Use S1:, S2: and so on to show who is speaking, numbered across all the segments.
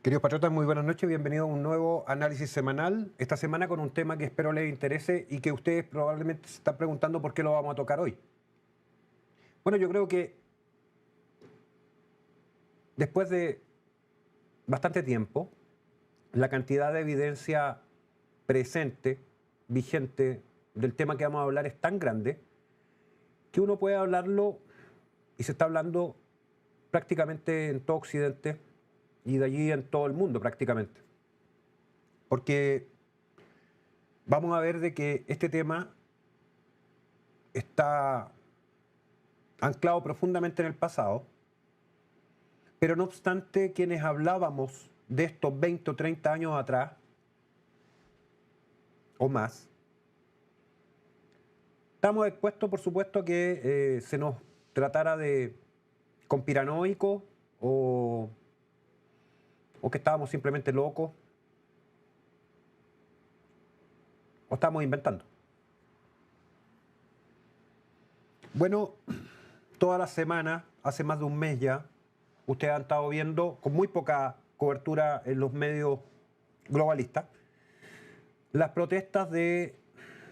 S1: Queridos patriotas, muy buenas noches. Bienvenidos a un nuevo análisis semanal. Esta semana con un tema que espero les interese y que ustedes probablemente se están preguntando por qué lo vamos a tocar hoy. Bueno, yo creo que después de bastante tiempo, la cantidad de evidencia presente, vigente, del tema que vamos a hablar es tan grande que uno puede hablarlo y se está hablando prácticamente en todo Occidente y de allí en todo el mundo prácticamente. Porque vamos a ver de que este tema está anclado profundamente en el pasado, pero no obstante quienes hablábamos de estos 20 o 30 años atrás o más, estamos expuestos por supuesto a que se nos tratara de conspiranoicos o que estábamos simplemente locos o estábamos inventando. Bueno, toda la semana, hace más de un mes ya, ustedes han estado viendo con muy poca cobertura en los medios globalistas las protestas de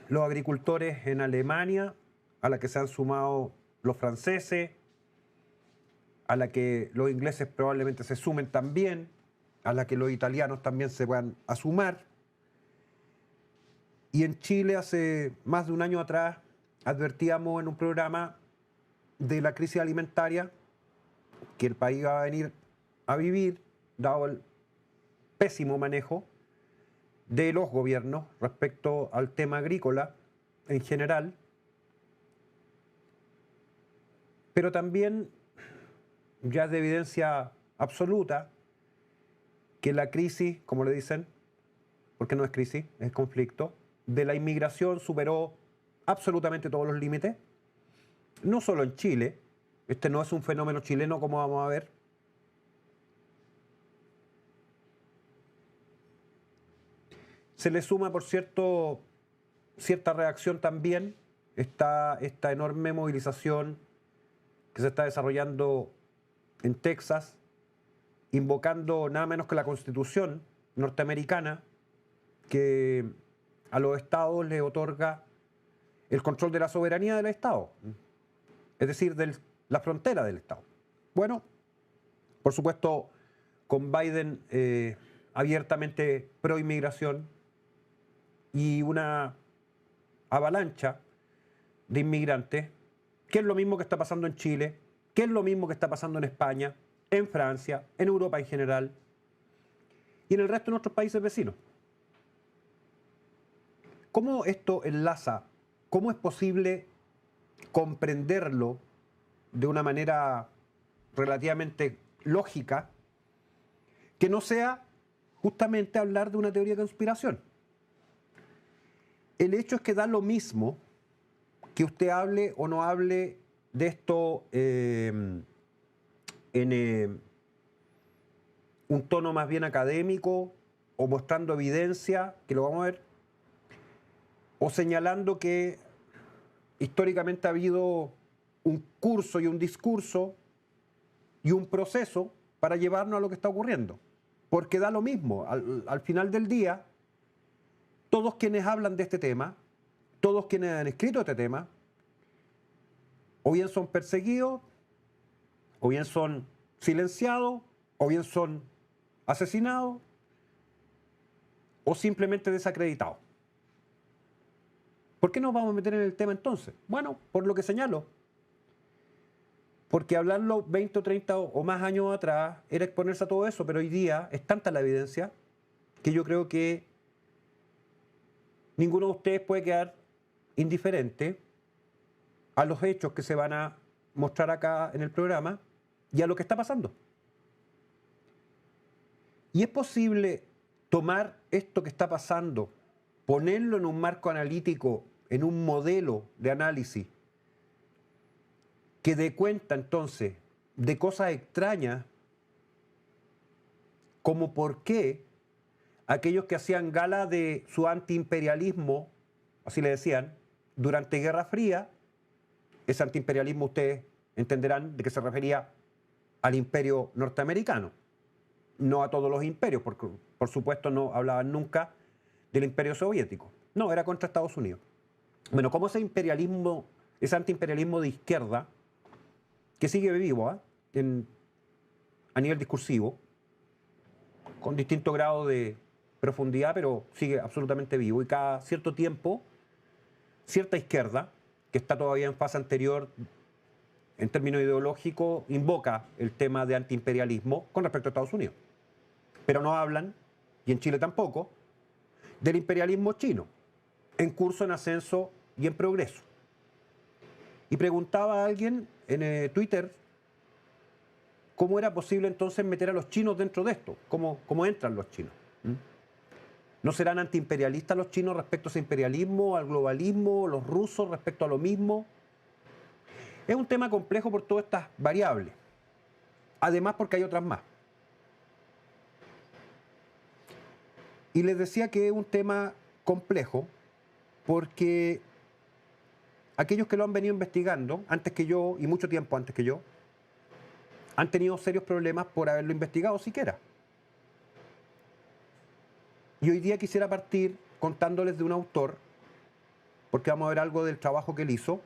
S1: los agricultores en Alemania, a la que se han sumado los franceses, a la que los ingleses probablemente se sumen también, a la que los italianos también se van a sumar. Y en Chile hace más de un año atrás advertíamos en un programa de la crisis alimentaria que el país va a venir a vivir, dado el pésimo manejo de los gobiernos respecto al tema agrícola en general, pero también ya es de evidencia absoluta que la crisis, como le dicen, porque no es crisis, es conflicto, de la inmigración superó absolutamente todos los límites, no solo en Chile. Este no es un fenómeno chileno, como vamos a ver. Se le suma, por cierto, cierta reacción también, esta enorme movilización que se está desarrollando en Texas, invocando nada menos que la Constitución norteamericana, que a los estados les otorga el control de la soberanía del estado, es decir, de la frontera del estado. Bueno, por supuesto, con Biden abiertamente pro inmigración y una avalancha de inmigrantes, que es lo mismo que está pasando en Chile, que es lo mismo que está pasando en España, en Francia, en Europa en general y en el resto de nuestros países vecinos. ¿Cómo esto enlaza? ¿Cómo es posible comprenderlo de una manera relativamente lógica que no sea justamente hablar de una teoría de conspiración? El hecho es que da lo mismo que usted hable o no hable de esto en un tono más bien académico o mostrando evidencia, que lo vamos a ver, o señalando que históricamente ha habido un curso y un discurso y un proceso para llevarnos a lo que está ocurriendo. Porque da lo mismo. Al final del día, todos quienes hablan de este tema, todos quienes han escrito este tema, o bien son perseguidos, o bien son silenciados, o bien son asesinados, o simplemente desacreditados. ¿Por qué nos vamos a meter en el tema entonces? Bueno, por lo que señalo. Porque hablarlo 20 o 30 o más años atrás era exponerse a todo eso, pero hoy día es tanta la evidencia que yo creo que ninguno de ustedes puede quedar indiferente a los hechos que se van a mostrar acá en el programa y a lo que está pasando. Y es posible tomar esto que está pasando, ponerlo en un marco analítico, en un modelo de análisis, que dé cuenta entonces de cosas extrañas, como por qué aquellos que hacían gala de su antiimperialismo, así le decían, durante Guerra Fría, ese antiimperialismo ustedes entenderán de que se refería al imperio norteamericano. no a todos los imperios, porque por supuesto no hablaban nunca del imperio soviético. No, era contra Estados Unidos. Bueno, como ese imperialismo, ese antiimperialismo de izquierda, que sigue vivo a nivel discursivo, con distinto grado de profundidad, pero sigue absolutamente vivo. Y cada cierto tiempo, cierta izquierda, que está todavía en fase anterior en términos ideológicos, invoca el tema de antiimperialismo con respecto a Estados Unidos. Pero no hablan, y en Chile tampoco, del imperialismo chino, en curso, en ascenso y en progreso. Y preguntaba a alguien en Twitter cómo era posible entonces meter a los chinos dentro de esto, cómo entran los chinos. ¿No serán antiimperialistas los chinos respecto a ese imperialismo, al globalismo, los rusos respecto a lo mismo? Es un tema complejo por todas estas variables. Además porque hay otras más. Y les decía que es un tema complejo porque aquellos que lo han venido investigando antes que yo, y mucho tiempo antes que yo, han tenido serios problemas por haberlo investigado siquiera. Y hoy día quisiera partir contándoles de un autor, porque vamos a ver algo del trabajo que él hizo,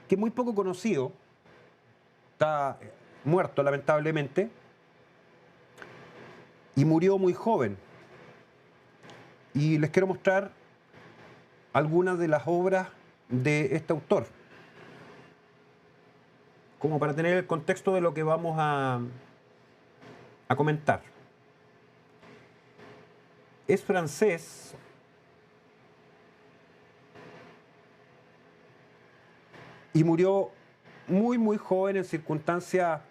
S1: que es muy poco conocido, está muerto lamentablemente, y murió muy joven. Y les quiero mostrar algunas de las obras de este autor, como para tener el contexto de lo que vamos a comentar. Es francés. Y murió muy joven en circunstancias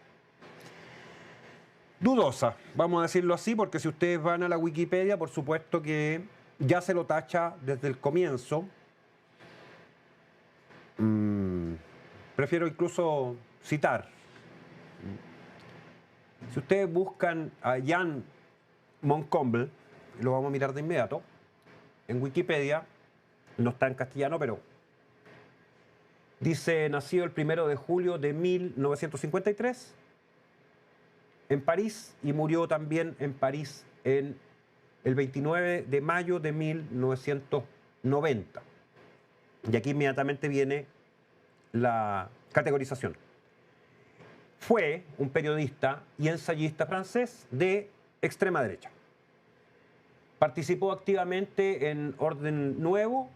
S1: dudosas, vamos a decirlo así, porque si ustedes van a la Wikipedia, por supuesto que ya se lo tacha desde el comienzo. Prefiero incluso citar. Si ustedes buscan a Jan Moncomble, lo vamos a mirar de inmediato, en Wikipedia, no está en castellano, pero dice, nacido el 1 de julio de 1953 en París y murió también en París en el 29 de mayo de 1990. Y aquí inmediatamente viene la categorización. Fue un periodista y ensayista francés de extrema derecha. Participó activamente en Orden Nuevo,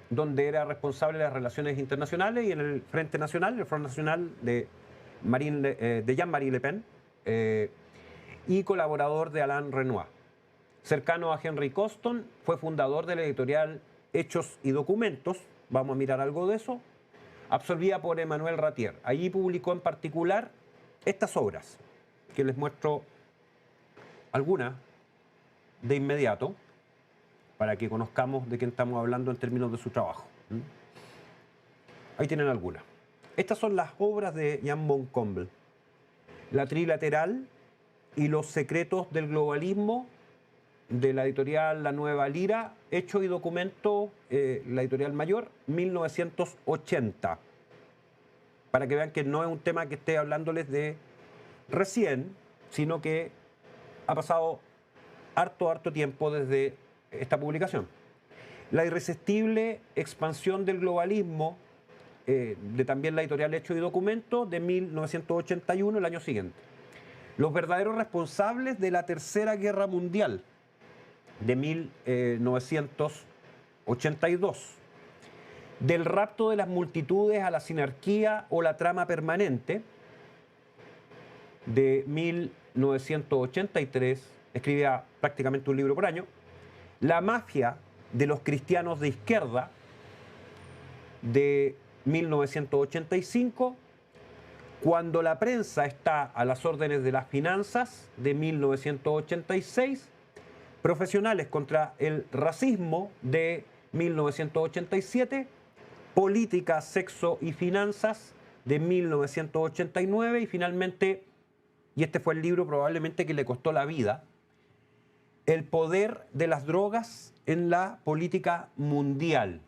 S1: donde era responsable de las relaciones internacionales, y en el Frente Nacional, el Front Nacional de Jean-Marie Le Pen, y colaborador de Alain Renoir. Cercano a Henry Coston, fue fundador de la editorial Hechos y Documentos, vamos a mirar algo de eso, absorbida por Emmanuel Ratier. Allí publicó en particular estas obras, que les muestro algunas de inmediato, para que conozcamos de quién estamos hablando en términos de su trabajo. Ahí tienen algunas. Estas son las obras de Jan Moncomble. La Trilateral y los secretos del globalismo, de la editorial La Nueva Lira, Hecho y Documento, la editorial mayor, 1980. Para que vean que no es un tema que esté hablándoles de recién, sino que ha pasado harto tiempo desde esta publicación. La irresistible expansión del globalismo, de también la editorial Hecho y Documento, de 1981, el año siguiente. Los verdaderos responsables de la Tercera Guerra Mundial, de 1982. Del rapto de las multitudes a la sinarquía o la trama permanente, de 1983, escribía prácticamente un libro por año. La mafia de los cristianos de izquierda, de 1985. Cuando la prensa está a las órdenes de las finanzas, de 1986. Profesionales contra el racismo, de 1987. Política, sexo y finanzas, de 1989. Y finalmente, y este fue el libro probablemente que le costó la vida, El poder de las drogas en la política mundial.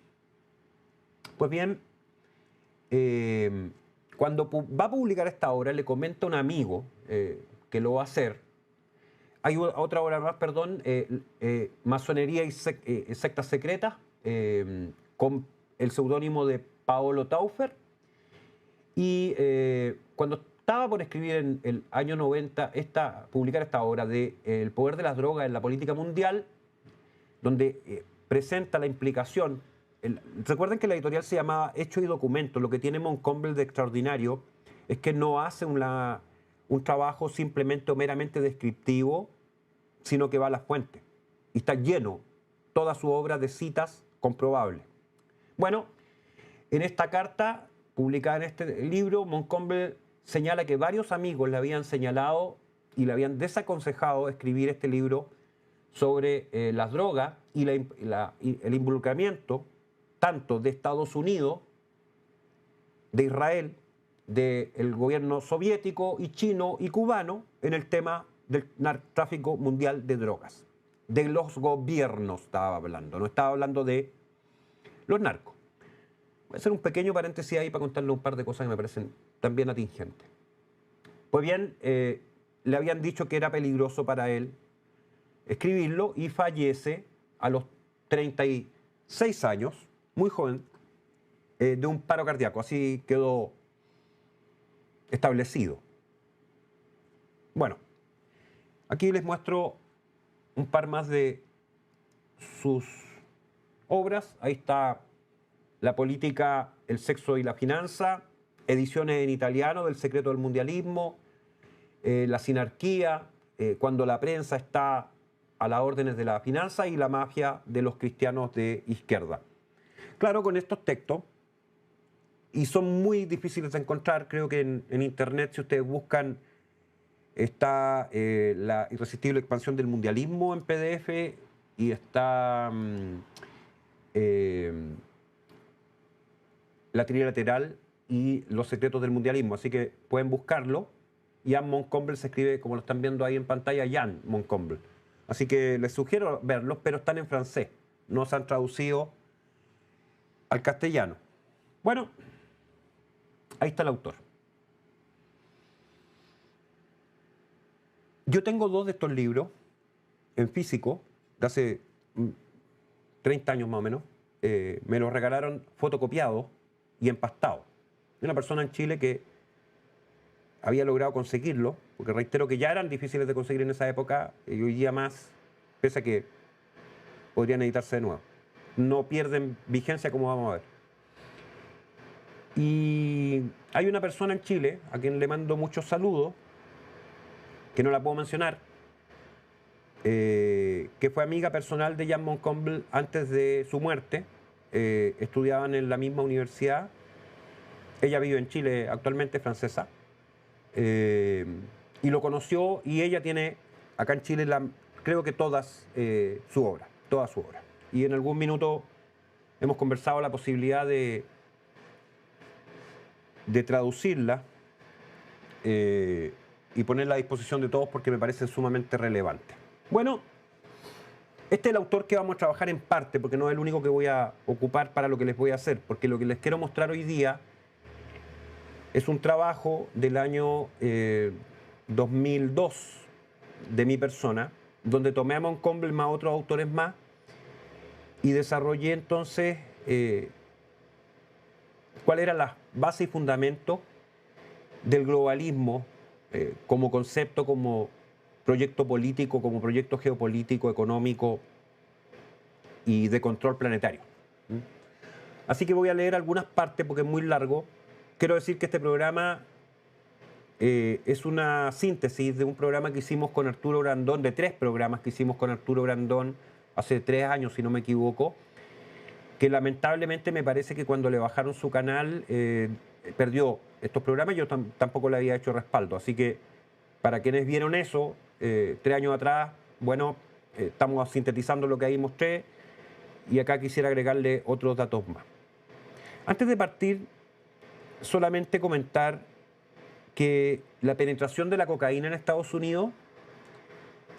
S1: Pues bien, cuando va a publicar esta obra, le comenta a un amigo que lo va a hacer, Hay otra obra más, perdón, Masonería y sectas secretas, con el seudónimo de Paolo Taufer. Y cuando estaba por escribir en el año 90, publicar esta obra de El poder de las drogas en la política mundial, donde presenta la implicación. Recuerden que la editorial se llamaba Hechos y Documentos. Lo que tiene Moncomble de extraordinario es que no hace un trabajo simplemente o meramente descriptivo, sino que va a las fuentes. Y está lleno toda su obra de citas comprobables. Bueno, en esta carta publicada en este libro, Moncomble señala que varios amigos le habían señalado y le habían desaconsejado escribir este libro sobre las drogas y el involucramiento tanto de Estados Unidos, de Israel, del gobierno soviético y chino y cubano en el tema del tráfico mundial de drogas. De los gobiernos estaba hablando, no estaba hablando de los narcos. Voy a hacer un pequeño paréntesis ahí para contarle un par de cosas que me parecen también atingentes. Pues bien, le habían dicho que era peligroso para él escribirlo y fallece a los 36 años, muy joven, de un paro cardíaco. Así quedó establecido. Bueno, aquí les muestro un par más de sus obras. Ahí está La política, el sexo y la finanza, ediciones en italiano del secreto del mundialismo, la sinarquía, cuando la prensa está a las órdenes de la finanza y la mafia de los cristianos de izquierda. Claro, con estos textos, y son muy difíciles de encontrar, creo que en internet, si ustedes buscan, está La irresistible expansión del mundialismo en PDF y está La trilateral y los secretos del mundialismo, así que pueden buscarlo. Jan Moncomble se escribe, como lo están viendo ahí en pantalla, Jan Moncomble. Así que les sugiero verlos, pero están en francés, no se han traducido al castellano. Bueno, ahí está el autor. Yo tengo 2 de estos libros en físico, de hace 30 años más o menos. Me los regalaron fotocopiados y empastados. Una persona en Chile que había logrado conseguirlo, porque reitero que ya eran difíciles de conseguir en esa época, y hoy día más, pese a que podrían editarse de nuevo. No pierden vigencia, como vamos a ver. Y hay una persona en Chile a quien le mando muchos saludos, que no la puedo mencionar, que fue amiga personal de Jan Moncomble antes de su muerte. Estudiaban en la misma universidad. Ella vive en Chile actualmente, francesa. Y lo conoció, y ella tiene acá en Chile creo que toda su obra. Y en algún minuto hemos conversado la posibilidad de traducirla y ponerla a disposición de todos, porque me parece sumamente relevante. Bueno, este es el autor que vamos a trabajar en parte, porque no es el único que voy a ocupar para lo que les voy a hacer, porque lo que les quiero mostrar hoy día es un trabajo del año 2002 de mi persona, donde tomé a Moncomble más otros autores más y desarrollé entonces cuál era la base y fundamento del globalismo como concepto, como proyecto político, como proyecto geopolítico, económico y de control planetario. Así que voy a leer algunas partes porque es muy largo. Quiero decir que este programa es una síntesis de un programa que hicimos con Arturo Grandón, de 3 programas que hicimos con Arturo Grandón hace 3 años, si no me equivoco, que lamentablemente me parece que cuando le bajaron su canal perdió estos programas. Yo tampoco le había hecho respaldo. Así que para quienes vieron eso 3 años atrás, bueno, estamos sintetizando lo que ahí mostré, y acá quisiera agregarle otros datos más. Antes de partir, solamente comentar que la penetración de la cocaína en Estados Unidos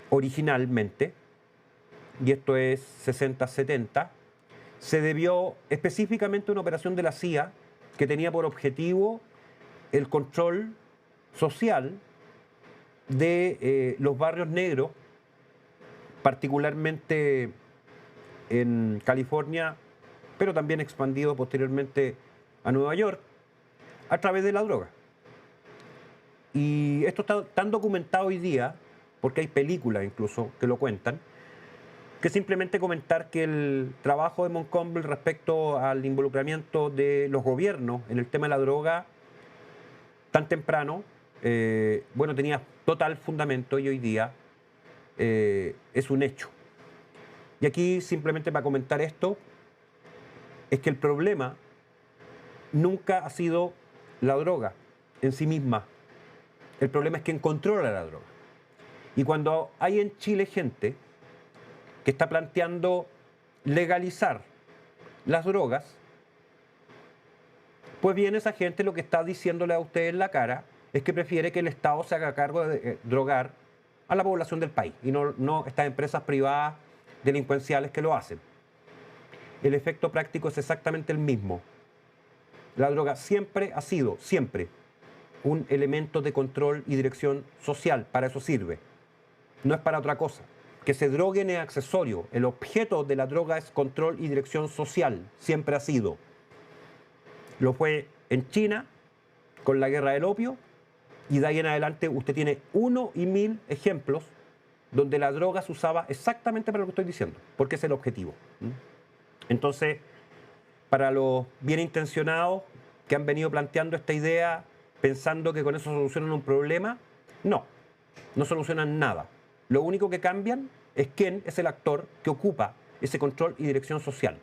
S1: originalmente, y esto es 60-70, se debió específicamente a una operación de la CIA que tenía por objetivo el control social de los barrios negros particularmente en California, pero también expandido posteriormente a Nueva York, a través de la droga. Y esto está tan documentado hoy día, porque hay películas incluso que lo cuentan, que simplemente comentar que el trabajo de Montgomery respecto al involucramiento de los gobiernos en el tema de la droga tan temprano, bueno, tenía total fundamento y hoy día es un hecho. Y aquí simplemente para comentar esto, es que el problema nunca ha sido la droga en sí misma. El problema es quien controla la droga. Y cuando hay en Chile gente que está planteando legalizar las drogas, pues bien, esa gente lo que está diciéndole a ustedes en la cara es que prefiere que el Estado se haga cargo de drogar a la población del país y no estas empresas privadas delincuenciales que lo hacen. El efecto práctico es exactamente el mismo. La droga siempre ha sido, siempre, un elemento de control y dirección social. Para eso sirve. No es para otra cosa. Que se droguen es accesorio. El objeto de la droga es control y dirección social. Siempre ha sido. Lo fue en China con la guerra del opio y de ahí en adelante usted tiene 1 y 1000 ejemplos donde la droga se usaba exactamente para lo que estoy diciendo, porque es el objetivo. Entonces, para los bien intencionados que han venido planteando esta idea pensando que con eso solucionan un problema, no solucionan nada. Lo único que cambian es quién es el actor que ocupa ese control y dirección social.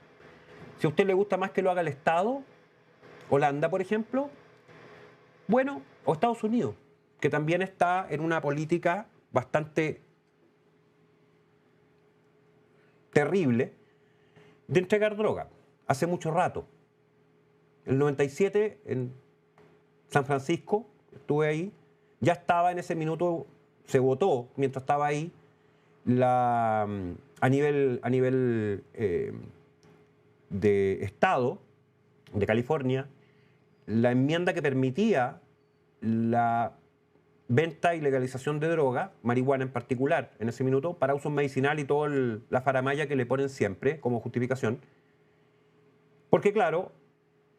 S1: Si a usted le gusta más que lo haga el Estado, Holanda, por ejemplo, bueno, o Estados Unidos, que también está en una política bastante terrible de entregar droga, hace mucho rato. En el 97, en San Francisco, estuve ahí, ya estaba en ese minuto, se votó mientras estaba ahí, a nivel de Estado de California, la enmienda que permitía la venta y legalización de droga, marihuana en particular, en ese minuto, para uso medicinal y toda la faramalla que le ponen siempre como justificación. Porque claro,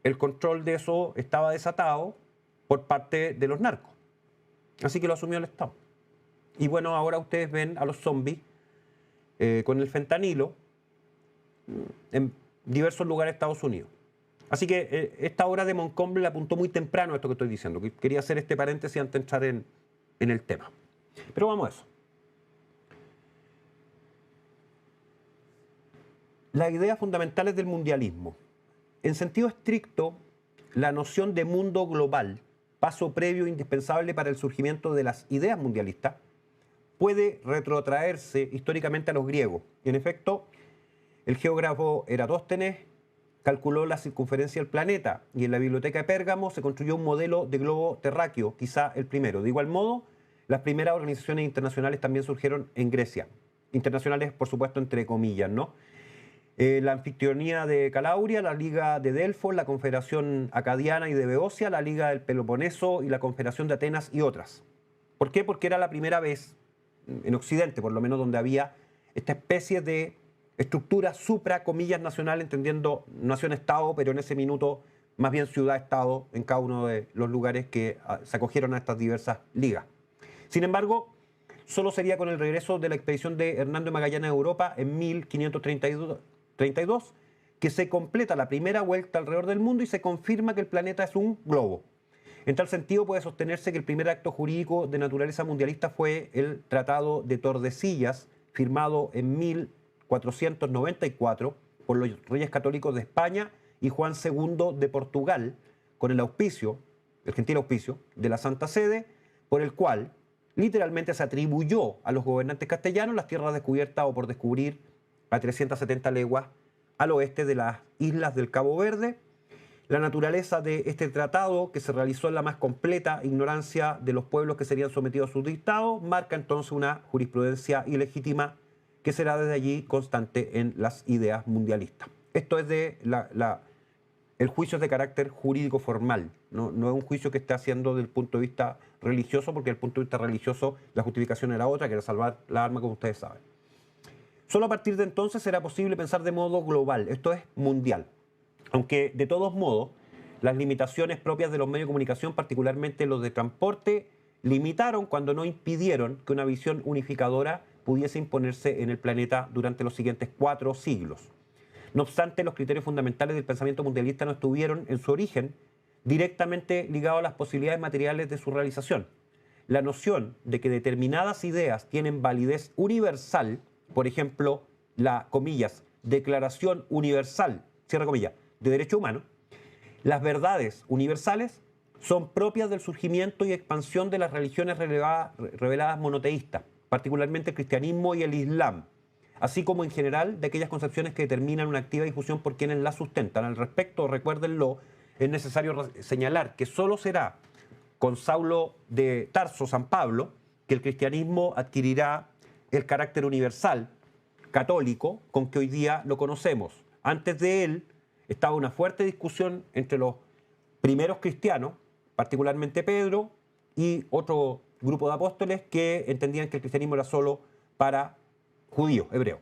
S1: el control de eso estaba desatado por parte de los narcos. Así que lo asumió el Estado. Y bueno, ahora ustedes ven a los zombies con el fentanilo en diversos lugares de Estados Unidos. Así que esta obra de Montgomery le apuntó muy temprano a esto que estoy diciendo. Quería hacer este paréntesis antes de entrar en el tema. Pero vamos a eso. Las ideas fundamentales del mundialismo. En sentido estricto, la noción de mundo global, paso previo indispensable para el surgimiento de las ideas mundialistas, puede retrotraerse históricamente a los griegos. Y en efecto, el geógrafo Eratóstenes calculó la circunferencia del planeta y en la biblioteca de Pérgamo se construyó un modelo de globo terráqueo, quizá el primero. De igual modo, las primeras organizaciones internacionales también surgieron en Grecia. Internacionales, por supuesto, entre comillas, ¿no? La Anfictionía de Calauria, la Liga de Delfos, la Confederación Acadiana y de Beocia, la Liga del Peloponeso y la Confederación de Atenas y otras. ¿Por qué? Porque era la primera vez, en Occidente por lo menos, donde había esta especie de estructura supra, comillas, nacional, entendiendo nación-estado, pero en ese minuto más bien ciudad-estado en cada uno de los lugares que se acogieron a estas diversas ligas. Sin embargo, solo sería con el regreso de la expedición de Hernando de Magallanes a Europa en 1532 que se completa la primera vuelta alrededor del mundo y se confirma que el planeta es un globo. En tal sentido, puede sostenerse que el primer acto jurídico de naturaleza mundialista fue el Tratado de Tordesillas, firmado en 1494 por los reyes católicos de España y Juan II de Portugal, con el auspicio, el gentil auspicio, de la Santa Sede, por el cual literalmente se atribuyó a los gobernantes castellanos las tierras descubiertas o por descubrir a 370 leguas al oeste de las islas del Cabo Verde. La naturaleza de este tratado, que se realizó en la más completa ignorancia de los pueblos que serían sometidos a su dictado, marca entonces una jurisprudencia ilegítima que será desde allí constante en las ideas mundialistas. Esto es de el juicio es de carácter jurídico formal, no es un juicio que esté haciendo desde el punto de vista religioso, porque desde el punto de vista religioso la justificación era otra, que era salvar la alma, como ustedes saben. Solo a partir de entonces será posible pensar de modo global, esto es mundial. Aunque de todos modos, las limitaciones propias de los medios de comunicación, particularmente los de transporte, limitaron cuando no impidieron que una visión unificadora pudiese imponerse en el planeta durante los siguientes 4 siglos. No obstante, los criterios fundamentales del pensamiento mundialista no estuvieron en su origen directamente ligados a las posibilidades materiales de su realización. La noción de que determinadas ideas tienen validez universal, por ejemplo, la, comillas, Declaración Universal, cierra comillas, de Derechos Humanos, las verdades universales son propias del surgimiento y expansión de las religiones reveladas monoteístas, particularmente el cristianismo y el islam, así como en general de aquellas concepciones que determinan una activa discusión por quienes las sustentan. Al respecto, recuérdenlo, es necesario señalar que solo será con Saulo de Tarso, San Pablo, que el cristianismo adquirirá el carácter universal, católico, con que hoy día lo conocemos. Antes de él estaba una fuerte discusión entre los primeros cristianos, particularmente Pedro, y otro grupo de apóstoles que entendían que el cristianismo era solo para judíos, hebreos.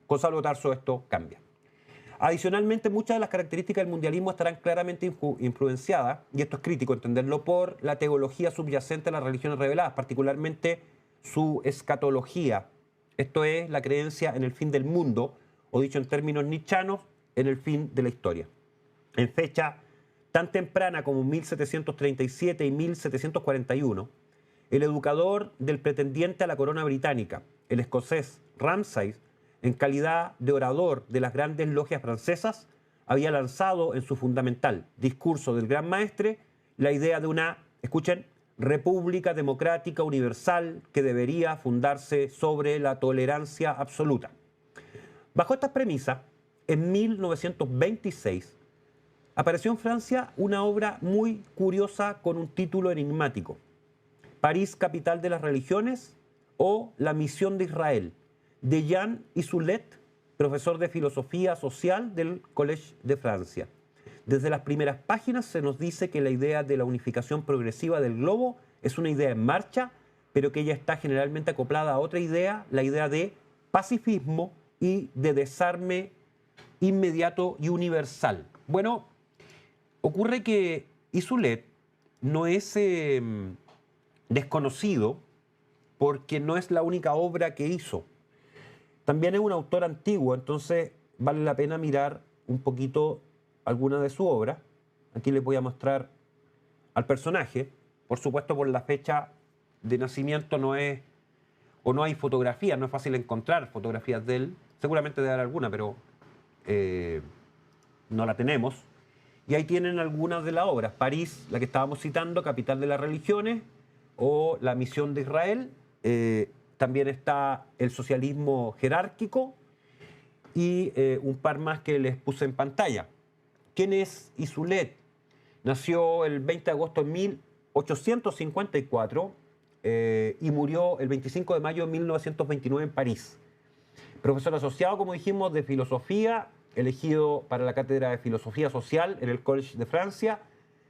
S1: Con Saulo de Tarso esto cambia. Adicionalmente, muchas de las características del mundialismo estarán claramente influenciadas, y esto es crítico entenderlo, por la teología subyacente a las religiones reveladas, particularmente su escatología. Esto es la creencia en el fin del mundo, o dicho en términos nietzschianos, en el fin de la historia. En fecha tan temprana como 1737 y 1741, el educador del pretendiente a la corona británica, el escocés Ramsay, en calidad de orador de las grandes logias francesas, había lanzado en su fundamental discurso del Gran Maestre la idea de una, escuchen, república democrática universal que debería fundarse sobre la tolerancia absoluta. Bajo estas premisas, en 1926, apareció en Francia una obra muy curiosa con un título enigmático: París, capital de las religiones, o La misión de Israel, de Jean Isolet, profesor de filosofía social del Collège de Francia. Desde las primeras páginas se nos dice que la idea de la unificación progresiva del globo es una idea en marcha, pero que ella está generalmente acoplada a otra idea, la idea de pacifismo y de desarme inmediato y universal. Bueno, ocurre que Isolet no es desconocido porque no es la única obra que hizo. También es un autor antiguo, entonces vale la pena mirar un poquito alguna de su obra. Aquí les voy a mostrar al personaje. Por supuesto, por la fecha de nacimiento no hay fotografías, no es fácil encontrar fotografías de él. Seguramente debe haber alguna, pero no la tenemos. Y ahí tienen algunas de las obras. París, la que estábamos citando, capital de las religiones, o La misión de Israel. También está El socialismo jerárquico y un par más que les puse en pantalla. ¿Quién es Isolet? Nació el 20 de agosto de 1854 y murió el 25 de mayo de 1929 en París. Profesor asociado, como dijimos, de filosofía, elegido para la cátedra de filosofía social en el Collège de Francia,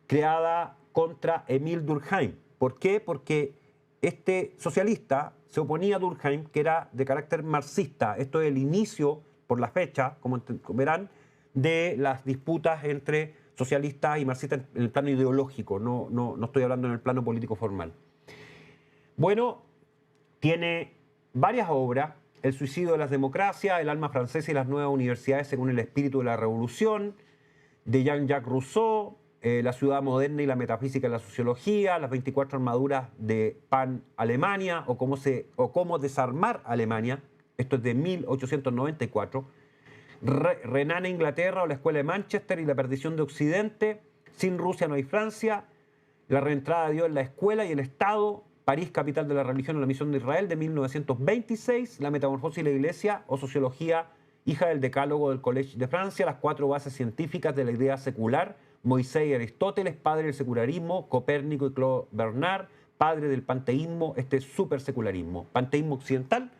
S1: creada contra Émile Durkheim. ¿Por qué? Porque este socialista se oponía a Durkheim, que era de carácter marxista. Esto es el inicio, por la fecha, como verán, de las disputas entre socialistas y marxistas en el plano ideológico. No estoy hablando en el plano político formal. Bueno, tiene varias obras: El suicidio de las democracias, El alma francesa y las nuevas universidades según el espíritu de la revolución, de Jean-Jacques Rousseau, La ciudad moderna y la metafísica de la sociología, Las 24 armaduras de Pan Alemania, o cómo desarmar Alemania, esto es de 1894, Renan Inglaterra o la escuela de Manchester y la perdición de Occidente, Sin Rusia no hay Francia, La reentrada de Dios en la escuela y el Estado, París, capital de la religión o la misión de Israel, de 1926, La metamorfosis de la iglesia o sociología, hija del decálogo del Collège de Francia, Las 4 bases científicas de la idea secular, Moisés y Aristóteles, padre del secularismo, Copérnico y Claude Bernard, padre del panteísmo, supersecularismo, panteísmo occidental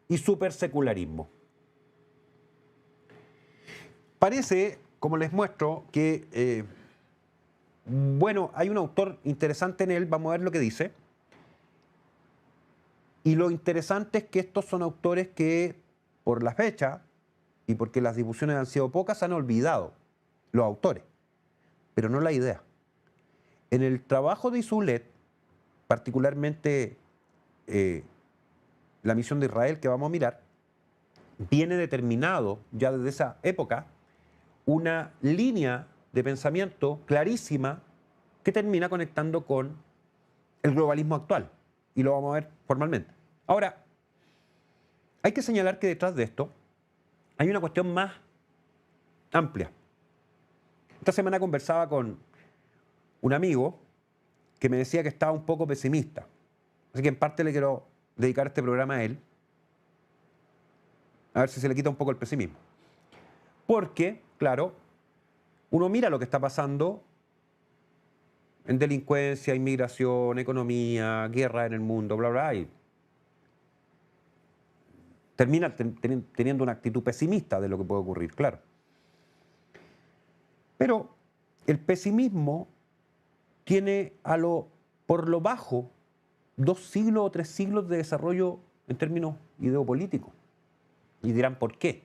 S1: y supersecularismo. Parece, como les muestro, que, bueno, hay un autor interesante en él, vamos a ver lo que dice. Y lo interesante es que estos son autores que por la fecha y porque las difusiones han sido pocas, se han olvidado los autores, pero no la idea. En el trabajo de Isoulet, particularmente la misión de Israel que vamos a mirar, viene determinado ya desde esa época una línea de pensamiento clarísima que termina conectando con el globalismo actual. Y lo vamos a ver formalmente. Ahora, hay que señalar que detrás de esto hay una cuestión más amplia. Esta semana conversaba con un amigo que me decía que estaba un poco pesimista. Así que en parte le quiero dedicar este programa a él, a ver si se le quita un poco el pesimismo. Porque, claro, uno mira lo que está pasando en delincuencia, inmigración, economía, guerra en el mundo, bla, bla, y termina teniendo una actitud pesimista de lo que puede ocurrir, claro. Pero el pesimismo tiene por lo bajo 2 siglos o 3 siglos de desarrollo en términos ideopolíticos. Y dirán, ¿por qué?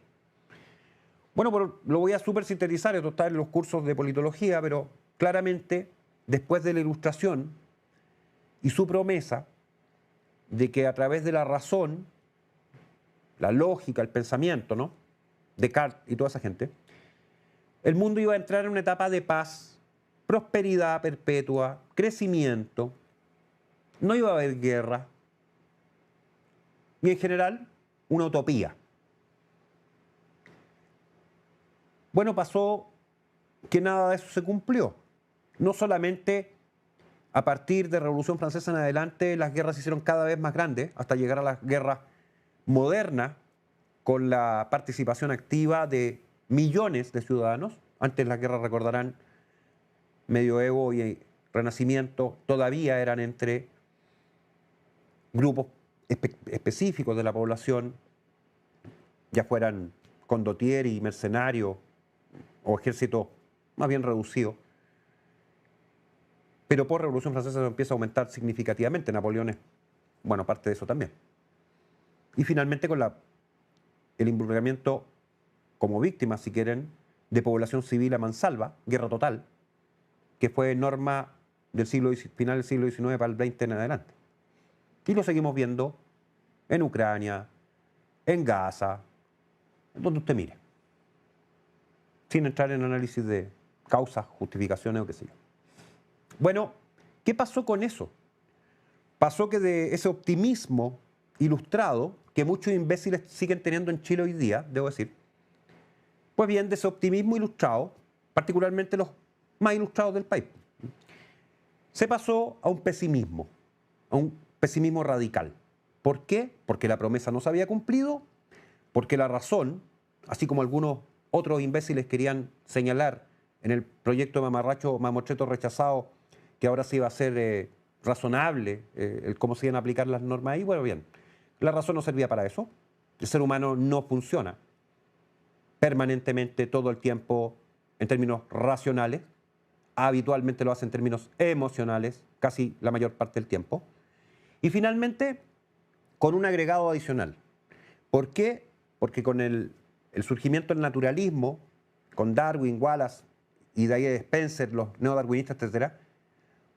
S1: Bueno, lo voy a súper sintetizar, esto está en los cursos de politología, pero claramente, después de la Ilustración y su promesa de que a través de la razón, la lógica, el pensamiento, ¿no?, Descartes y toda esa gente, el mundo iba a entrar en una etapa de paz, prosperidad perpetua, crecimiento, no iba a haber guerra, y en general, una utopía. Bueno, pasó que nada de eso se cumplió. No solamente a partir de la Revolución Francesa en adelante, las guerras se hicieron cada vez más grandes, hasta llegar a las guerras modernas, con la participación activa de millones de ciudadanos. Antes las guerras, recordarán, medioevo y renacimiento, todavía eran entre grupos específicos de la población, ya fueran condottieri y mercenarios, o ejército más bien reducido. Pero por Revolución Francesa se empieza a aumentar significativamente. Napoleón es, bueno, parte de eso también. Y finalmente con el involucramiento como víctima, si quieren, de población civil a mansalva, guerra total, que fue norma del final del siglo XIX para el XX en adelante. Y lo seguimos viendo en Ucrania, en Gaza, donde usted mire, sin entrar en análisis de causas, justificaciones o qué sé yo. Bueno, ¿qué pasó con eso? Pasó que de ese optimismo ilustrado, que muchos imbéciles siguen teniendo en Chile hoy día, debo decir, pues bien, de ese optimismo ilustrado, particularmente los más ilustrados del país, se pasó a un pesimismo radical. ¿Por qué? Porque la promesa no se había cumplido, porque la razón, así como algunos otros imbéciles querían señalar en el proyecto de Mamotreto rechazado, que ahora se iba a hacer razonable el cómo se iban a aplicar las normas ahí, bueno, bien, la razón no servía para eso. El ser humano no funciona permanentemente todo el tiempo en términos racionales, habitualmente lo hace en términos emocionales, casi la mayor parte del tiempo. Y finalmente, con un agregado adicional. ¿Por qué? Porque con el surgimiento del naturalismo, con Darwin, Wallace y de ahí Spencer, los neodarwinistas, etc.,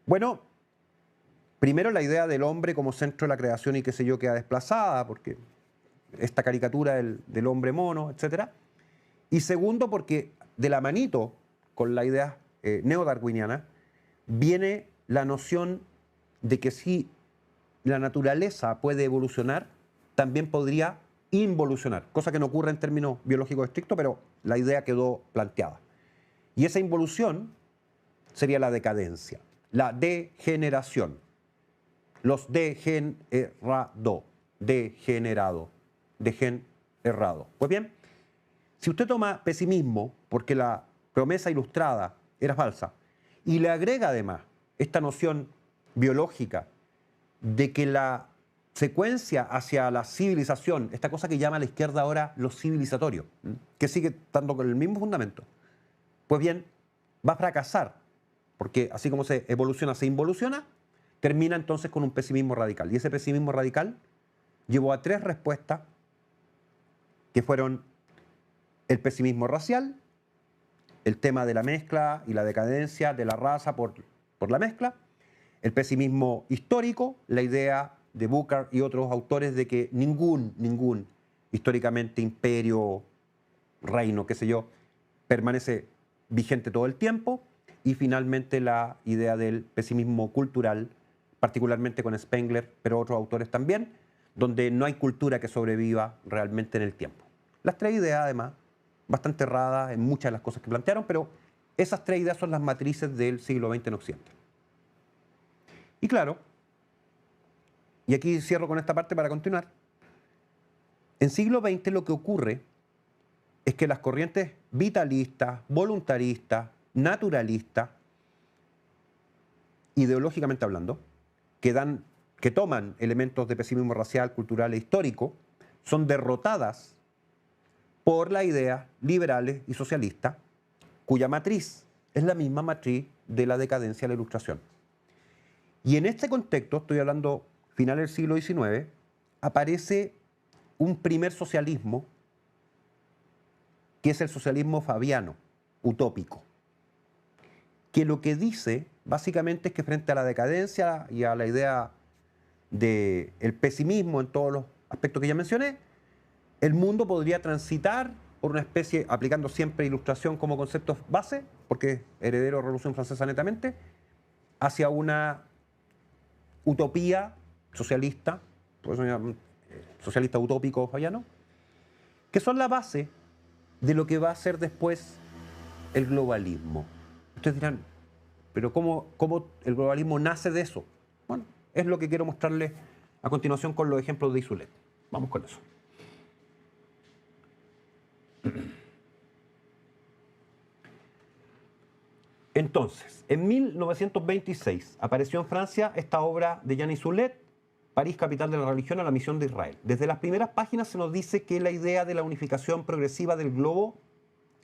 S1: bueno, primero la idea del hombre como centro de la creación y qué sé yo queda desplazada, porque esta caricatura del hombre mono, etc. Y segundo, porque de la manito con la idea neodarwiniana viene la noción de que si la naturaleza puede evolucionar, también podría involucionar, cosa que no ocurre en términos biológicos estrictos, pero la idea quedó planteada. Y esa involución sería la decadencia, la degeneración, los degenerado. Pues bien, si usted toma pesimismo porque la promesa ilustrada era falsa y le agrega además esta noción biológica de que la secuencia hacia la civilización, esta cosa que llama a la izquierda ahora lo civilizatorio, que sigue estando con el mismo fundamento, pues bien, va a fracasar, porque así como se evoluciona, se involuciona, termina entonces con un pesimismo radical. Y ese pesimismo radical llevó a 3 respuestas que fueron el pesimismo racial, el tema de la mezcla y la decadencia de la raza por la mezcla, el pesimismo histórico, la idea de Booker y otros autores de que ningún históricamente imperio, reino, qué sé yo, permanece vigente todo el tiempo, y finalmente la idea del pesimismo cultural, particularmente con Spengler, pero otros autores también, donde no hay cultura que sobreviva realmente en el tiempo. Las tres ideas, además, bastante erradas en muchas de las cosas que plantearon, pero esas tres ideas son las matrices del siglo XX en Occidente. Y claro, y aquí cierro con esta parte para continuar, en siglo XX lo que ocurre es que las corrientes vitalistas, voluntaristas, naturalistas, ideológicamente hablando, que toman elementos de pesimismo racial, cultural e histórico, son derrotadas por las ideas liberales y socialistas, cuya matriz es la misma matriz de la decadencia de la Ilustración. Y en este contexto, estoy hablando final del siglo XIX, aparece un primer socialismo, que es el socialismo fabiano, utópico, que lo que dice básicamente es que frente a la decadencia y a la idea del pesimismo en todos los aspectos que ya mencioné, el mundo podría transitar por una especie, aplicando siempre Ilustración como concepto base, porque es heredero de la Revolución Francesa netamente, hacia una utopía socialista, por eso se llama socialista utópico fabiano, que son la base de lo que va a ser después el globalismo. Ustedes dirán, pero ¿cómo el globalismo nace de eso? Bueno, es lo que quiero mostrarles a continuación con los ejemplos de Isolet. Vamos con eso. Entonces, en 1926 apareció en Francia esta obra de Jean Isolet, París, capital de la religión, a la misión de Israel. Desde las primeras páginas se nos dice que la idea de la unificación progresiva del globo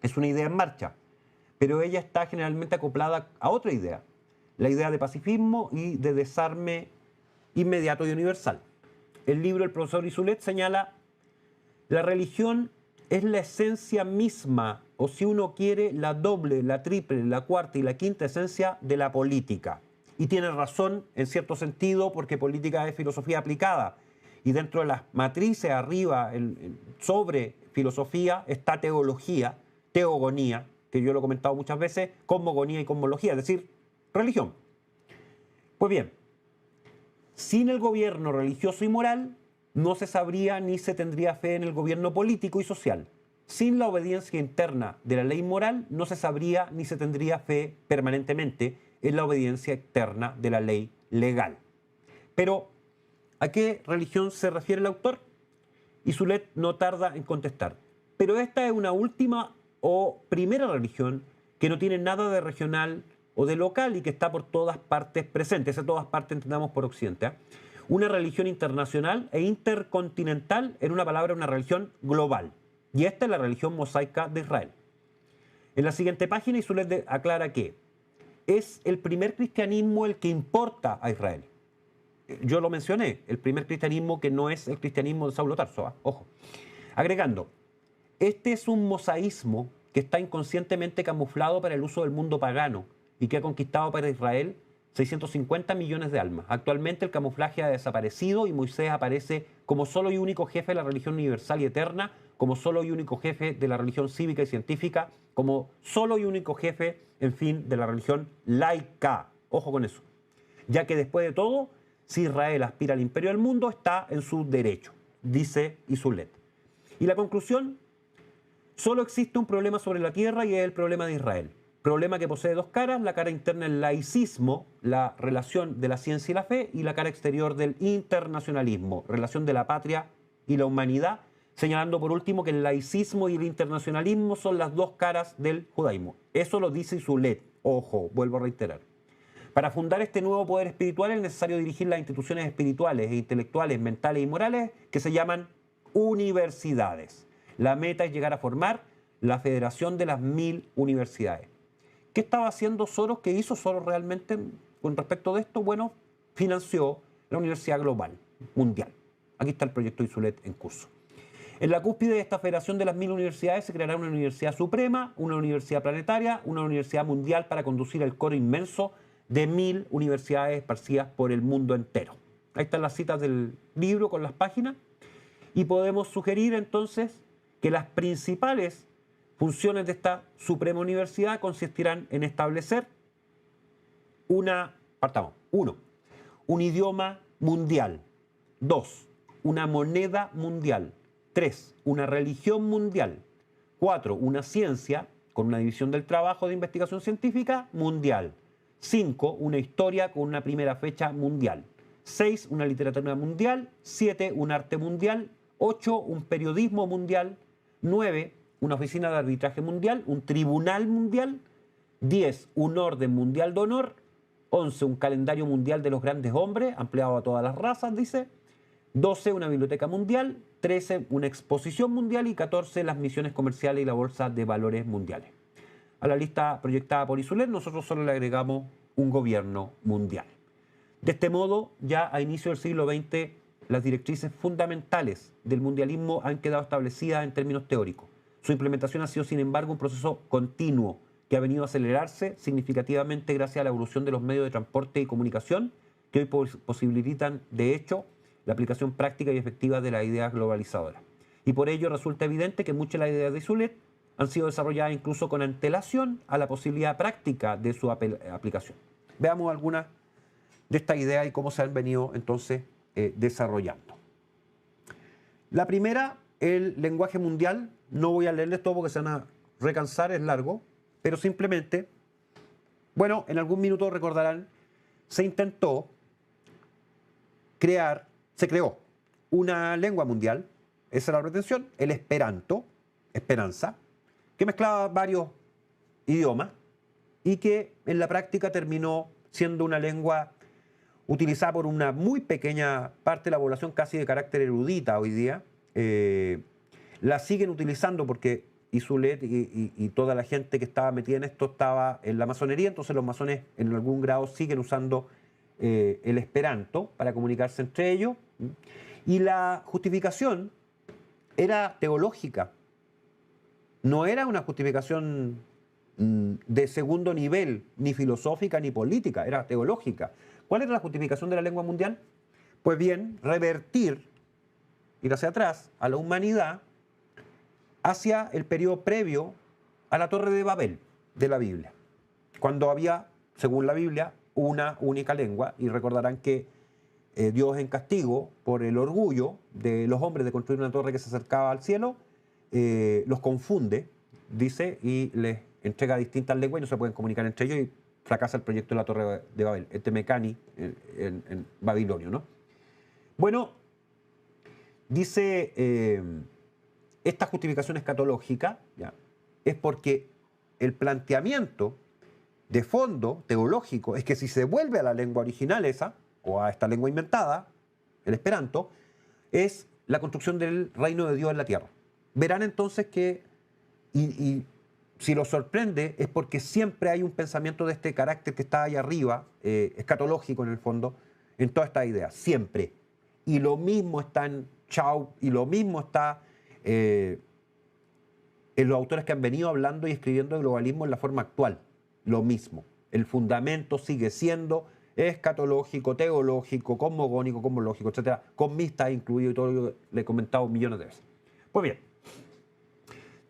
S1: es una idea en marcha, pero ella está generalmente acoplada a otra idea, la idea de pacifismo y de desarme inmediato y universal. El libro del profesor Isolet señala: la religión es la esencia misma, o si uno quiere, la doble, la triple, la cuarta y la quinta esencia de la política. Y tiene razón en cierto sentido, porque política es filosofía aplicada. Y dentro de las matrices arriba, sobre filosofía, está teología, teogonía, que yo lo he comentado muchas veces, cosmogonía y cosmología, es decir, religión. Pues bien, sin el gobierno religioso y moral, no se sabría ni se tendría fe en el gobierno político y social. Sin la obediencia interna de la ley moral, no se sabría ni se tendría fe permanentemente en la obediencia externa de la ley legal. Pero, ¿a qué religión se refiere el autor? Isolet no tarda en contestar. Pero esta es una última o primera religión que no tiene nada de regional o de local y que está por todas partes presente. Esa todas partes entendamos por Occidente, ¿eh? Una religión internacional e intercontinental, en una palabra, una religión global. Y esta es la religión mosaica de Israel. En la siguiente página, Isolet aclara que es el primer cristianismo el que importa a Israel. Yo lo mencioné, el primer cristianismo que no es el cristianismo de Saulo Tarso, ¿eh? Ojo. Agregando, este es un mosaísmo que está inconscientemente camuflado para el uso del mundo pagano y que ha conquistado para Israel 650 millones de almas. Actualmente el camuflaje ha desaparecido y Moisés aparece como solo y único jefe de la religión universal y eterna, como solo y único jefe de la religión cívica y científica, como solo y único jefe, en fin, de la religión laica. Ojo con eso. Ya que después de todo, si Israel aspira al imperio del mundo, está en su derecho, dice Isolet. Y la conclusión: solo existe un problema sobre la tierra y es el problema de Israel. Problema que posee dos caras: la cara interna del laicismo, la relación de la ciencia y la fe, y la cara exterior del internacionalismo, relación de la patria y la humanidad, señalando por último que el laicismo y el internacionalismo son las dos caras del judaísmo. Eso lo dice Isolet. Ojo, vuelvo a reiterar. Para fundar este nuevo poder espiritual es necesario dirigir las instituciones espirituales e intelectuales, mentales y morales que se llaman universidades. La meta es llegar a formar la Federación de las 1000 universidades. ¿Qué estaba haciendo Soros? ¿Qué hizo Soros realmente con respecto de esto? Bueno, financió la Universidad Global Mundial. Aquí está el proyecto Isolet en curso. En la cúspide de esta Federación de las 1000 universidades se creará una universidad suprema, una universidad planetaria, una universidad mundial para conducir el coro inmenso de 1000 universidades esparcidas por el mundo entero. Ahí están las citas del libro con las páginas. Y podemos sugerir entonces que las principales funciones de esta Suprema Universidad consistirán en establecer un idioma mundial. 2, una moneda mundial. 3, una religión mundial. 4, una ciencia con una división del trabajo de investigación científica mundial. 5, una historia con una primera fecha mundial. 6, una literatura mundial. 7, un arte mundial. 8, un periodismo mundial. 9, una oficina de arbitraje mundial, un tribunal mundial. 10, un orden mundial de honor. 11, un calendario mundial de los grandes hombres, ampliado a todas las razas, dice. 12, una biblioteca mundial. 13, una exposición mundial. Y 14, las misiones comerciales y la bolsa de valores mundiales. A la lista proyectada por Isulet, nosotros solo le agregamos un gobierno mundial. De este modo, ya a inicio del siglo XX, las directrices fundamentales del mundialismo han quedado establecidas en términos teóricos. Su implementación ha sido, sin embargo, un proceso continuo que ha venido a acelerarse significativamente gracias a la evolución de los medios de transporte y comunicación que hoy posibilitan, de hecho, la aplicación práctica y efectiva de las ideas globalizadoras. Y por ello resulta evidente que muchas de las ideas de Isulet han sido desarrolladas incluso con antelación a la posibilidad práctica de su aplicación. Veamos algunas de estas ideas y cómo se han venido entonces desarrollando. La primera, el lenguaje mundial. No voy a leerles todo porque se van a recansar, es largo, pero simplemente, bueno, en algún minuto recordarán, se creó una lengua mundial, esa era la pretensión, el Esperanto, esperanza, que mezclaba varios idiomas y que en la práctica terminó siendo una lengua utilizada por una muy pequeña parte de la población, casi de carácter erudita hoy día. La siguen utilizando porque Isulet y toda la gente que estaba metida en esto estaba en la masonería, entonces los masones en algún grado siguen usando el esperanto para comunicarse entre ellos. Y la justificación era teológica, no era una justificación de segundo nivel, ni filosófica ni política, era teológica. ¿Cuál era la justificación de la lengua mundial? Pues bien, revertir, ir hacia atrás, a la humanidad, hacia el periodo previo a la Torre de Babel de la Biblia, cuando había, según la Biblia, una única lengua, y recordarán que Dios, en castigo por el orgullo de los hombres de construir una torre que se acercaba al cielo, los confunde, dice, y les entrega distintas lenguas y no se pueden comunicar entre ellos, y fracasa el proyecto de la Torre de Babel, este Mecani en babilonio, ¿no? Bueno, dice, esta justificación escatológica, ¿ya?, es porque el planteamiento de fondo teológico es que si se vuelve a la lengua original esa, o a esta lengua inventada, el Esperanto, es la construcción del reino de Dios en la tierra. Verán entonces que, y si los sorprende, es porque siempre hay un pensamiento de este carácter que está ahí arriba, escatológico en el fondo, en todas estas ideas, siempre. Y lo mismo está en Chau, y lo mismo está en los autores que han venido hablando y escribiendo de globalismo en la forma actual. Lo mismo. El fundamento sigue siendo escatológico, teológico, cosmogónico, cosmológico, etc. Cosmista incluido, y todo lo que le he comentado millones de veces. Pues bien,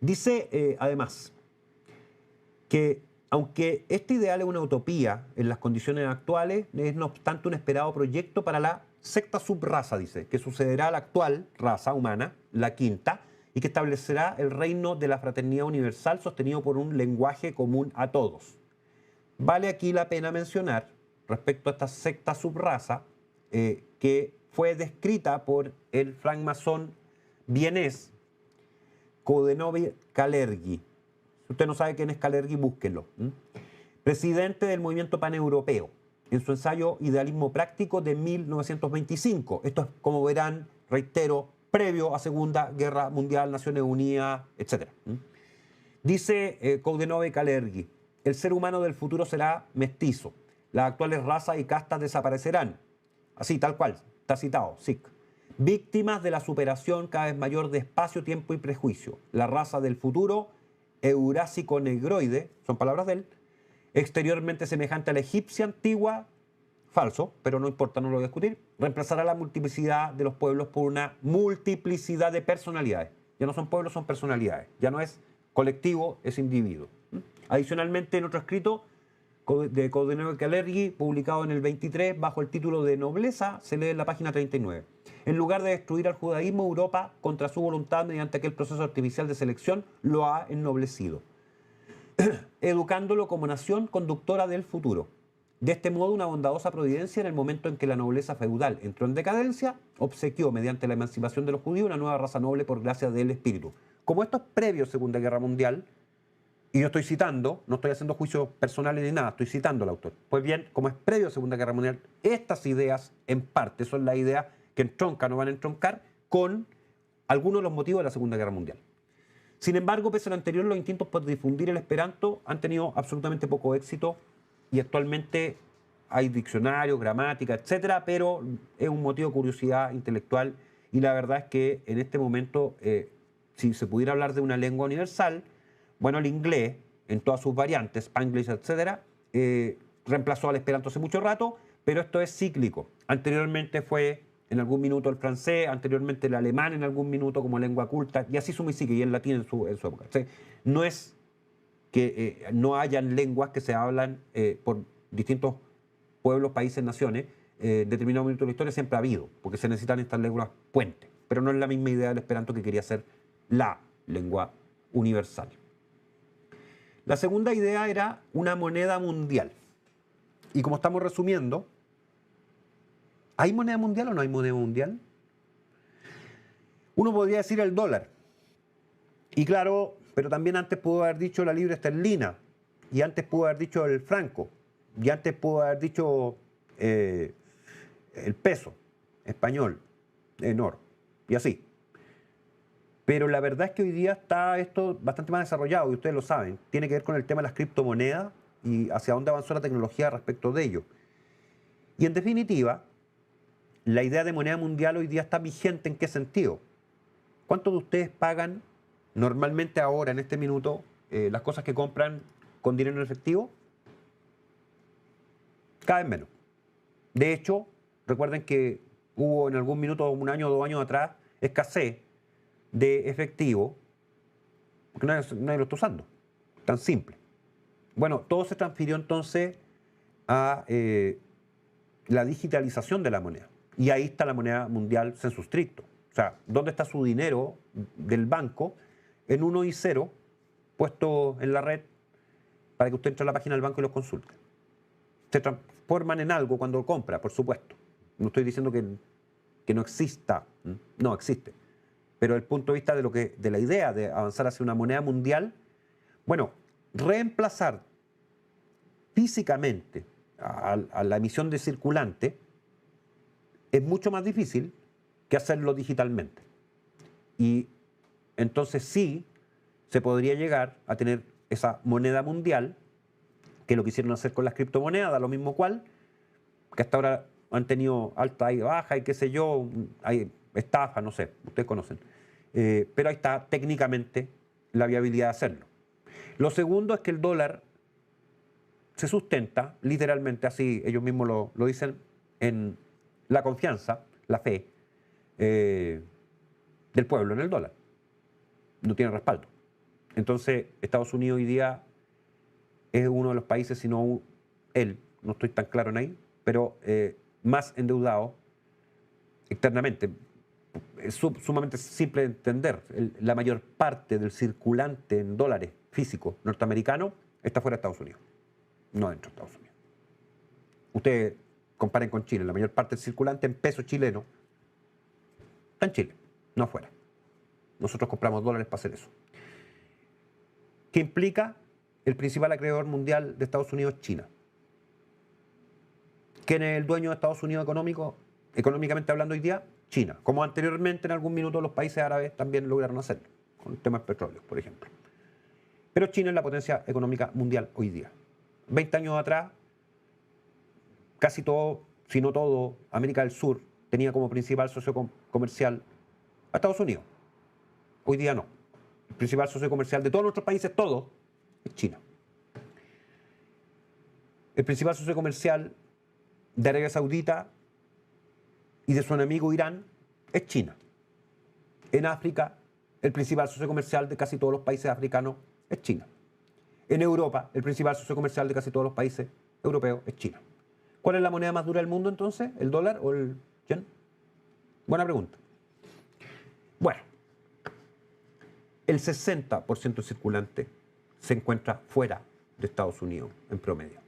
S1: dice además que aunque este ideal es una utopía en las condiciones actuales, es no obstante un esperado proyecto para la sexta subraza, dice, que sucederá a la actual raza humana, la quinta, y que establecerá el reino de la fraternidad universal sostenido por un lenguaje común a todos. Vale aquí la pena mencionar, respecto a esta sexta subraza, que fue descrita por el francmasón vienés Coudenove Kalergi. Si usted no sabe quién es Kalergi, búsquelo. Presidente del movimiento paneuropeo, en su ensayo Idealismo Práctico de 1925. Esto es, como verán, reitero, previo a Segunda Guerra Mundial, Naciones Unidas, etc. Dice Coudenove Kalergi, el ser humano del futuro será mestizo. Las actuales razas y castas desaparecerán. Así, tal cual, está citado, SIC. víctimas de la superación cada vez mayor de espacio, tiempo y prejuicio. La raza del futuro, eurásico negroide, son palabras de él, exteriormente semejante a la egipcia antigua, falso, pero no importa, no lo voy a discutir, reemplazará la multiplicidad de los pueblos por una multiplicidad de personalidades. Ya no son pueblos, son personalidades. Ya no es colectivo, es individuo. Adicionalmente, en otro escrito de Codineo Calergi, publicado en el 23, bajo el título de Nobleza, se lee en la página 39. En lugar de destruir al judaísmo, Europa, contra su voluntad, mediante aquel proceso artificial de selección, lo ha ennoblecido, educándolo como nación conductora del futuro. De este modo, una bondadosa providencia, en el momento en que la nobleza feudal entró en decadencia, obsequió, mediante la emancipación de los judíos, una nueva raza noble por gracia del Espíritu. Como esto es previo a Segunda Guerra Mundial, y yo estoy citando, no estoy haciendo juicios personales ni nada, estoy citando al autor. Pues bien, como es previo a Segunda Guerra Mundial, estas ideas, en parte, son las ideas que entroncan o van a entroncar con algunos de los motivos de la Segunda Guerra Mundial. Sin embargo, pese a lo anterior, los intentos por difundir el esperanto han tenido absolutamente poco éxito y actualmente hay diccionarios, gramática, etcétera, pero es un motivo de curiosidad intelectual y la verdad es que en este momento, si se pudiera hablar de una lengua universal, bueno, el inglés, en todas sus variantes, Spanglish, etcétera, reemplazó al esperanto hace mucho rato, pero esto es cíclico. Anteriormente fue en algún minuto el francés, anteriormente el alemán en algún minuto como lengua culta, y así suma y sigue, y el latín en su época. O sea, no es que no hayan lenguas que se hablan por distintos pueblos, países, naciones, en determinado momento de la historia siempre ha habido, porque se necesitan estas lenguas puentes, pero no es la misma idea del esperanto que quería ser la lengua universal. La segunda idea era una moneda mundial. Y como estamos resumiendo, ¿hay moneda mundial o no hay moneda mundial? Uno podría decir el dólar. Y claro, pero también antes pudo haber dicho la libra esterlina. Y antes pudo haber dicho el franco. Y antes pudo haber dicho el peso español, en oro. Y así. Pero la verdad es que hoy día está esto bastante más desarrollado, y ustedes lo saben. Tiene que ver con el tema de las criptomonedas y hacia dónde avanzó la tecnología respecto de ello. Y en definitiva, la idea de moneda mundial hoy día está vigente. ¿En qué sentido? ¿Cuántos de ustedes pagan normalmente ahora, en este minuto, las cosas que compran con dinero en efectivo? Cada vez menos. De hecho, recuerden que hubo en algún minuto, un año o 2 años atrás, escasez de efectivo, porque nadie lo está usando. Tan simple. Bueno, todo se transfirió entonces a la digitalización de la moneda. Y ahí está la moneda mundial sensu stricto. O sea, ¿dónde está su dinero del banco? En 1 y 0, puesto en la red para que usted entre a la página del banco y los consulte. Se transforman en algo cuando compra, por supuesto. No estoy diciendo que no exista. No, existe. Pero desde el punto de vista de la idea de avanzar hacia una moneda mundial, bueno, reemplazar físicamente a la emisión de circulante es mucho más difícil que hacerlo digitalmente. Y entonces sí se podría llegar a tener esa moneda mundial, que lo quisieron hacer con las criptomonedas, da lo mismo cual, que hasta ahora han tenido alta y baja y qué sé yo, hay estafa, no sé, ustedes conocen. Pero ahí está técnicamente la viabilidad de hacerlo. Lo segundo es que el dólar se sustenta, literalmente así, ellos mismos lo dicen, en la confianza, la fe del pueblo en el dólar. No tiene respaldo. Entonces, Estados Unidos hoy día es uno de los países, si no él, no estoy tan claro en ahí, pero más endeudado externamente. Es sumamente simple de entender. La mayor parte del circulante en dólares físicos norteamericanos está fuera de Estados Unidos, no dentro de Estados Unidos. Ustedes comparen con Chile, la mayor parte del circulante en peso chileno está en Chile, no afuera. Nosotros compramos dólares para hacer eso. ¿Qué implica? El principal acreedor mundial de Estados Unidos es China. ¿Quién es el dueño de Estados Unidos económicamente hablando hoy día? China. Como anteriormente en algún minuto los países árabes también lograron hacerlo, con temas petróleo, por ejemplo. Pero China es la potencia económica mundial hoy día. 20 años atrás, casi todo, si no todo, América del Sur tenía como principal socio comercial a Estados Unidos. Hoy día no. El principal socio comercial de todos nuestros países, todos, es China. El principal socio comercial de Arabia Saudita y de su enemigo Irán es China. En África, el principal socio comercial de casi todos los países africanos es China. En Europa, el principal socio comercial de casi todos los países europeos es China. ¿Cuál es la moneda más dura del mundo entonces? ¿El dólar o el yen? Buena pregunta. Bueno, el 60% circulante se encuentra fuera de Estados Unidos en promedio.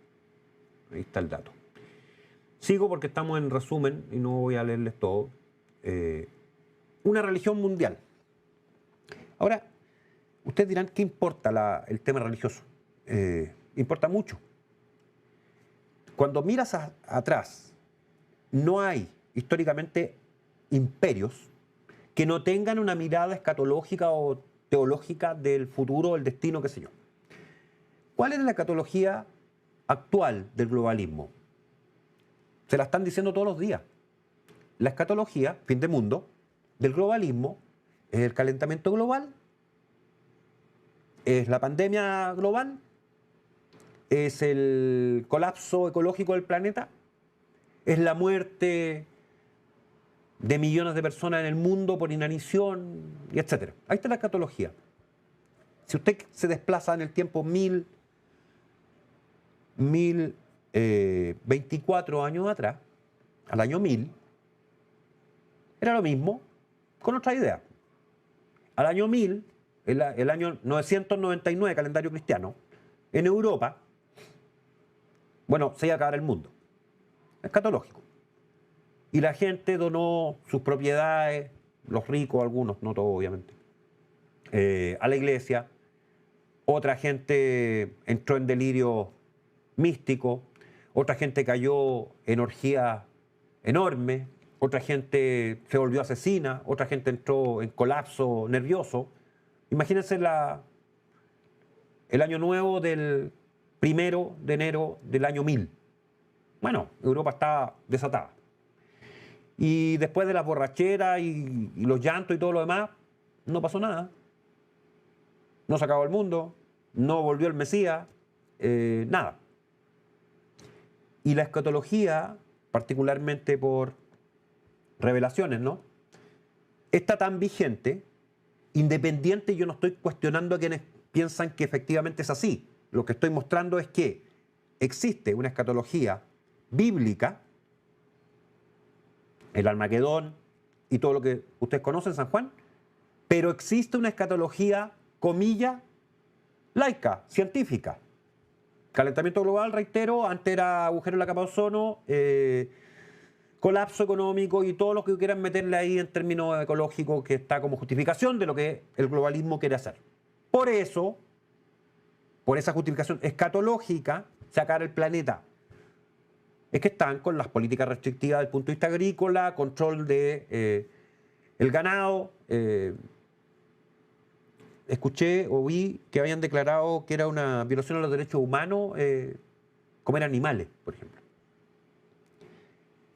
S1: Ahí está el dato. Sigo porque estamos en resumen y no voy a leerles todo. Una religión mundial. Ahora, ustedes dirán, ¿qué importa el tema religioso? Importa mucho. Cuando miras atrás, no hay históricamente imperios que no tengan una mirada escatológica o teológica del futuro, el destino, qué sé yo. ¿Cuál es la escatología actual del globalismo? Se la están diciendo todos los días. La escatología, fin de mundo, del globalismo es el calentamiento global, es la pandemia global, es el colapso ecológico del planeta, es la muerte de millones de personas en el mundo por inanición, y etc. Ahí está la escatología. Si usted se desplaza en el tiempo 1024 años atrás, al año 1000, era lo mismo con otra idea. Al año 1000, el año 999, calendario cristiano, en Europa, bueno, se iba a acabar el mundo. Escatológico. Y la gente donó sus propiedades, los ricos, algunos, no todos obviamente, a la iglesia. Otra gente entró en delirio místico, otra gente cayó en orgía enorme, otra gente se volvió asesina, otra gente entró en colapso nervioso. Imagínense el año nuevo del 1 de enero del año 1000. Bueno, Europa estaba desatada. Y después de las borracheras y los llantos y todo lo demás, no pasó nada. No se acabó el mundo, no volvió el Mesías, nada. Y la escatología, particularmente por revelaciones, ¿no?, está tan vigente, independiente. Yo no estoy cuestionando a quienes piensan que efectivamente es así. Lo que estoy mostrando es que existe una escatología bíblica, el Armagedón y todo lo que ustedes conocen, San Juan, pero existe una escatología, comilla, laica, científica. Calentamiento global, reitero, antes era agujero en la capa de ozono, colapso económico y todo lo que quieran meterle ahí en términos ecológicos, que está como justificación de lo que el globalismo quiere hacer. Por eso, por esa justificación escatológica, sacar el planeta, es que están con las políticas restrictivas desde el punto de vista agrícola, control de el ganado. Escuché o vi que habían declarado que era una violación a los derechos humanos comer animales, por ejemplo.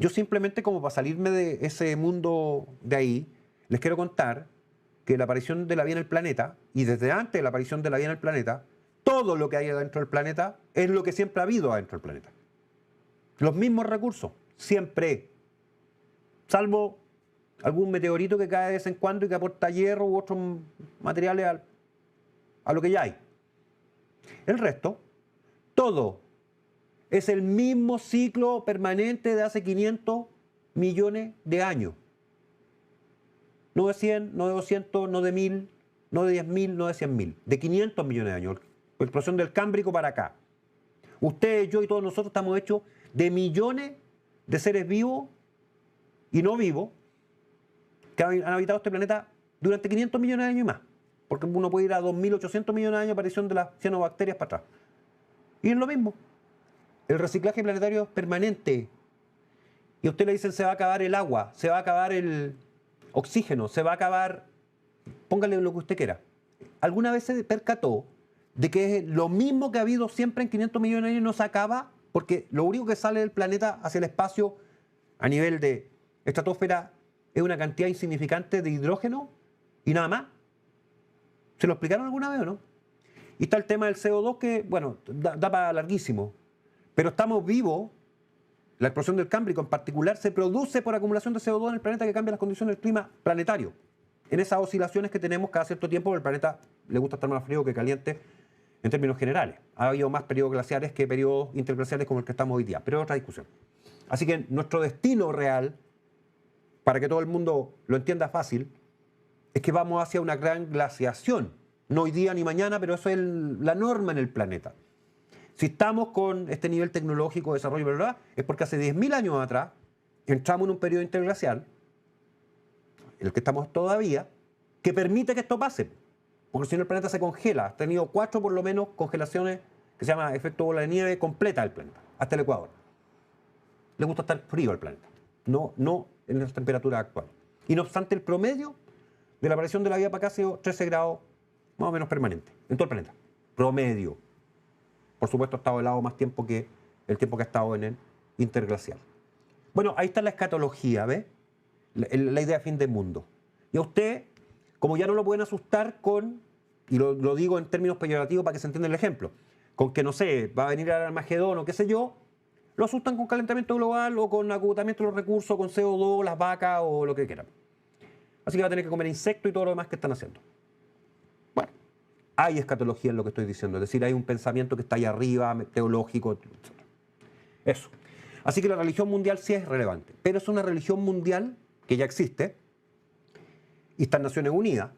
S1: Yo simplemente, como para salirme de ese mundo de ahí, les quiero contar que la aparición de la vida en el planeta, y desde antes de la aparición de la vida en el planeta, todo lo que hay adentro del planeta es lo que siempre ha habido adentro del planeta. Los mismos recursos, siempre. Salvo algún meteorito que cae de vez en cuando y que aporta hierro u otros materiales a lo que ya hay. El resto, todo, es el mismo ciclo permanente de hace 500 millones de años. No de 100, no de 200, no de 1000, no de 10.000, no de 100.000. De 500 millones de años. La explosión del Cámbrico para acá. Ustedes, yo y todos nosotros estamos hechos de millones de seres vivos y no vivos que han habitado este planeta durante 500 millones de años y más. Porque uno puede ir a 2.800 millones de años de aparición de las cianobacterias para atrás. Y es lo mismo. El reciclaje planetario es permanente. Y a usted le dicen se va a acabar el agua, se va a acabar el oxígeno, se va a acabar... Póngale lo que usted quiera. ¿Alguna vez se percató de que es lo mismo que ha habido siempre en 500 millones de años y no se acaba? Porque lo único que sale del planeta hacia el espacio a nivel de estratosfera es una cantidad insignificante de hidrógeno y nada más. ¿Se lo explicaron alguna vez o no? Y está el tema del CO2 que, bueno, da para larguísimo. Pero estamos vivos. La explosión del Cámbrico en particular se produce por acumulación de CO2 en el planeta que cambia las condiciones del clima planetario. En esas oscilaciones que tenemos cada cierto tiempo, el planeta le gusta estar más frío que caliente en términos generales. Ha habido más periodos glaciares que periodos interglaciares como el que estamos hoy día, pero es otra discusión. Así que nuestro destino real, para que todo el mundo lo entienda fácil, es que vamos hacia una gran glaciación. No hoy día ni mañana, pero eso es la norma en el planeta. Si estamos con este nivel tecnológico de desarrollo, ¿verdad? Es porque hace 10.000 años atrás entramos en un periodo interglacial, en el que estamos todavía, que permite que esto pase. Porque si no el planeta se congela. Ha tenido 4 por lo menos congelaciones que se llama efecto bola de nieve completa del planeta, hasta el Ecuador. Le gusta estar frío al planeta, no en las temperaturas actuales. Y no obstante, el promedio de la aparición de la vida para acá ha sido 13 grados más o menos permanente, en todo el planeta. Promedio. Por supuesto, ha estado helado más tiempo que el tiempo que ha estado en el interglacial. Bueno, ahí está la escatología, ¿ves? La idea de fin del mundo. Y a usted, como ya no lo pueden asustar con, y lo digo en términos peyorativos para que se entienda el ejemplo, con que, no sé, va a venir el Armagedón o qué sé yo, lo asustan con calentamiento global o con agotamiento de los recursos, con CO2, las vacas o lo que quieran. Así que va a tener que comer insectos y todo lo demás que están haciendo. Bueno, hay escatología en lo que estoy diciendo, es decir, hay un pensamiento que está ahí arriba, teológico, etc. Eso. Así que la religión mundial sí es relevante, pero es una religión mundial que ya existe y está en Naciones Unidas,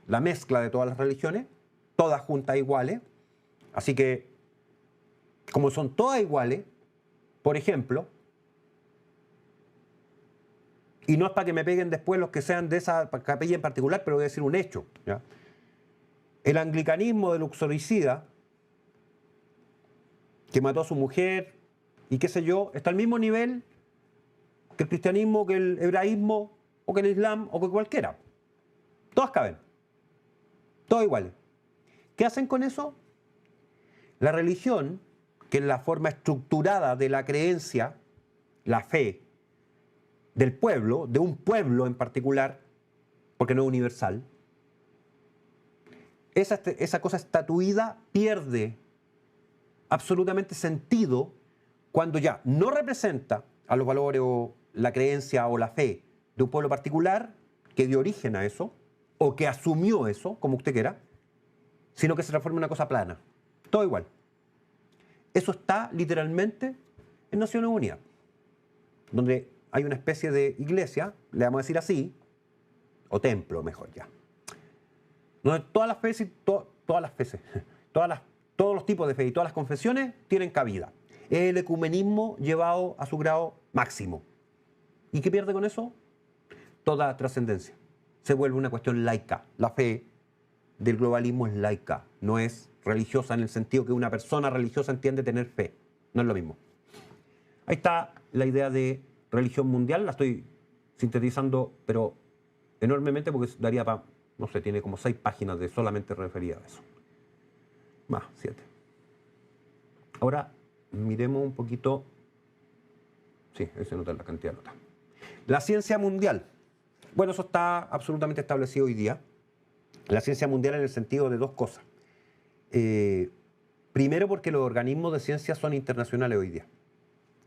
S1: la mezcla de todas las religiones, todas juntas iguales. Así que, como son todas iguales, por ejemplo, y no es para que me peguen después los que sean de esa capilla en particular, pero voy a decir un hecho, ¿ya? El anglicanismo de Luxoricida, que mató a su mujer y qué sé yo, está al mismo nivel que el cristianismo, que el hebraísmo, o que el islam, o que cualquiera. Todas caben. Todas iguales. ¿Qué hacen con eso? La religión, que es la forma estructurada de la creencia, la fe del pueblo, de un pueblo en particular, porque no es universal, esa cosa estatuida pierde absolutamente sentido cuando ya no representa a los valores o la creencia o la fe de un pueblo particular que dio origen a eso, o que asumió eso, como usted quiera, sino que se transforma en una cosa plana. Todo igual. Eso está literalmente en Naciones Unidas, donde hay una especie de iglesia, le vamos a decir así, o templo mejor ya, donde todas las feces, todos los tipos de fe y todas las confesiones tienen cabida. Es el ecumenismo llevado a su grado máximo. ¿Y qué pierde con eso? Toda trascendencia. Se vuelve una cuestión laica. La fe del globalismo es laica, no es religiosa en el sentido que una persona religiosa entiende tener fe. No es lo mismo. Ahí está la idea de religión mundial. La estoy sintetizando, pero enormemente, porque daría para, no sé, tiene como 6 páginas de solamente referida a eso. Más, 7. Ahora miremos un poquito. Sí, ahí se nota la cantidad de notas. La ciencia mundial. Bueno, eso está absolutamente establecido hoy día. La ciencia mundial en el sentido de dos cosas. Primero, porque los organismos de ciencia son internacionales hoy día.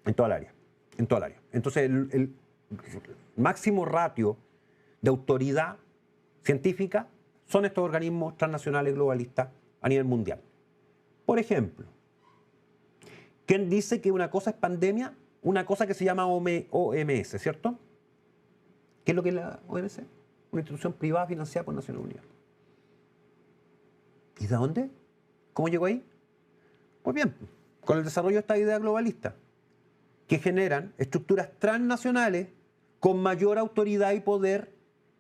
S1: En toda el área. En toda el área. Entonces, el máximo ratio de autoridad científica son estos organismos transnacionales globalistas a nivel mundial. Por ejemplo, ¿quién dice que una cosa es pandemia? Una cosa que se llama OMS, ¿cierto? ¿Qué es lo que es la OMS? Una institución privada financiada por Naciones Unidas. ¿Y de dónde? ¿Cómo llegó ahí? Pues bien, con el desarrollo de esta idea globalista, que generan estructuras transnacionales con mayor autoridad y poder,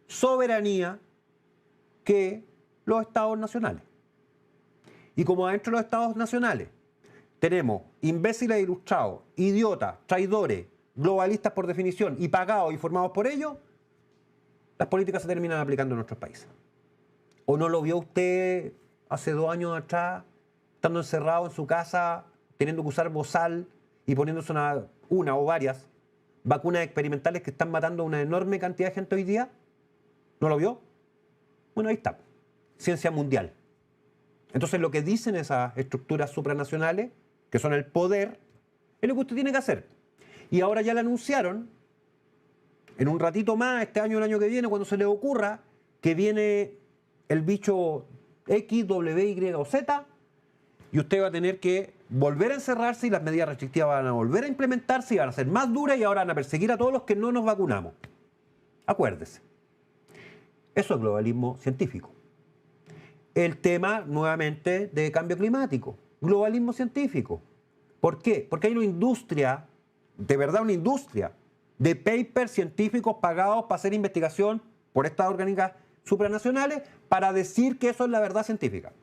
S1: soberanía, que los estados nacionales. Y como adentro de los estados nacionales tenemos imbéciles ilustrados, idiotas, traidores, globalistas por definición, y pagados y formados por ellos, las políticas se terminan aplicando en nuestros países. ¿O no lo vio usted hace 2 años atrás, estando encerrado en su casa, teniendo que usar bozal y poniéndose una o varias vacunas experimentales que están matando a una enorme cantidad de gente hoy día? ¿No lo vio? Bueno, ahí está. Ciencia mundial. Entonces lo que dicen esas estructuras supranacionales, que son el poder, es lo que usted tiene que hacer. Y ahora ya le anunciaron, en un ratito más, este año o el año que viene, cuando se le ocurra, que viene el bicho X, W, Y o Z, y usted va a tener que volver a encerrarse y las medidas restrictivas van a volver a implementarse y van a ser más duras y ahora van a perseguir a todos los que no nos vacunamos. Acuérdese. Eso es globalismo científico. El tema, nuevamente, de cambio climático. Globalismo científico. ¿Por qué? Porque hay una industria, de verdad una industria, de papers científicos pagados para hacer investigación por estas organismos supranacionales para decir que eso es la verdad científica.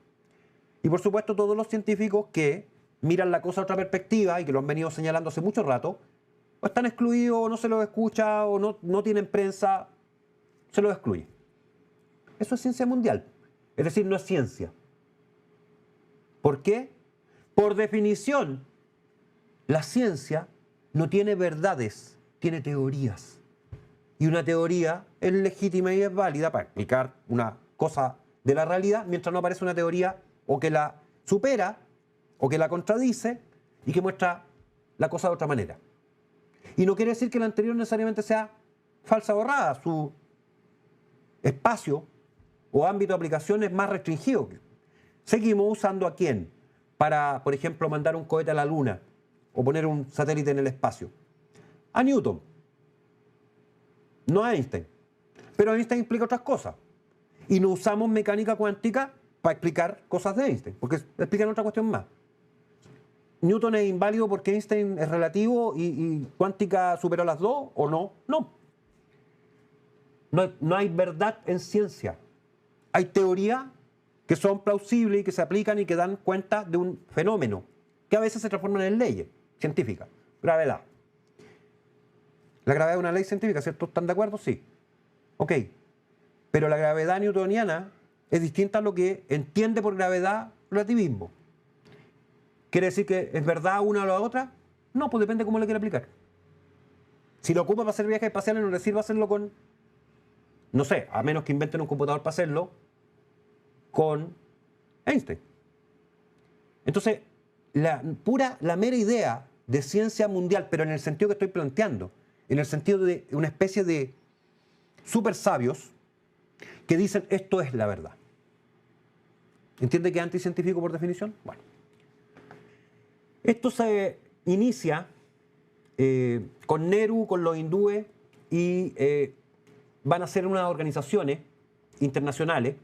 S1: Y por supuesto todos los científicos que miran la cosa de otra perspectiva y que lo han venido señalando hace mucho rato, o están excluidos, o no se los escucha, o no tienen prensa, se los excluye. Eso es ciencia mundial. Es decir, no es ciencia. ¿Por qué? Por definición, la ciencia no tiene verdades, tiene teorías. Y una teoría es legítima y es válida para explicar una cosa de la realidad, mientras no aparece una teoría o que la supera o que la contradice y que muestra la cosa de otra manera. Y no quiere decir que la anterior necesariamente sea falsa o errada. Su espacio o ámbito de aplicación es más restringido. Seguimos usando ¿a quién? Para, por ejemplo, mandar un cohete a la Luna o poner un satélite en el espacio. A Newton. No a Einstein. Pero Einstein explica otras cosas. Y no usamos mecánica cuántica para explicar cosas de Einstein, porque explican otra cuestión más. ¿Newton es inválido porque Einstein es relativo y cuántica superó las dos o no? No. No hay verdad en ciencia. Hay teorías que son plausibles y que se aplican y que dan cuenta de un fenómeno que a veces se transforman en leyes científicas. Gravedad. La gravedad es una ley científica, ¿cierto? ¿Están de acuerdo? Sí. Ok. Pero la gravedad newtoniana es distinta a lo que entiende por gravedad relativismo. ¿Quiere decir que es verdad una o la otra? No, pues depende de cómo le quiera aplicar. Si lo ocupa para hacer viajes espaciales, no le sirve hacerlo con, no sé, a menos que inventen un computador para hacerlo, con Einstein. Entonces, la mera idea de ciencia mundial, pero en el sentido que estoy planteando, en el sentido de una especie de super sabios que dicen esto es la verdad. ¿Entiende que es anticientífico por definición? Bueno. Esto se inicia con Nehru, con los hindúes, y van a ser unas organizaciones internacionales,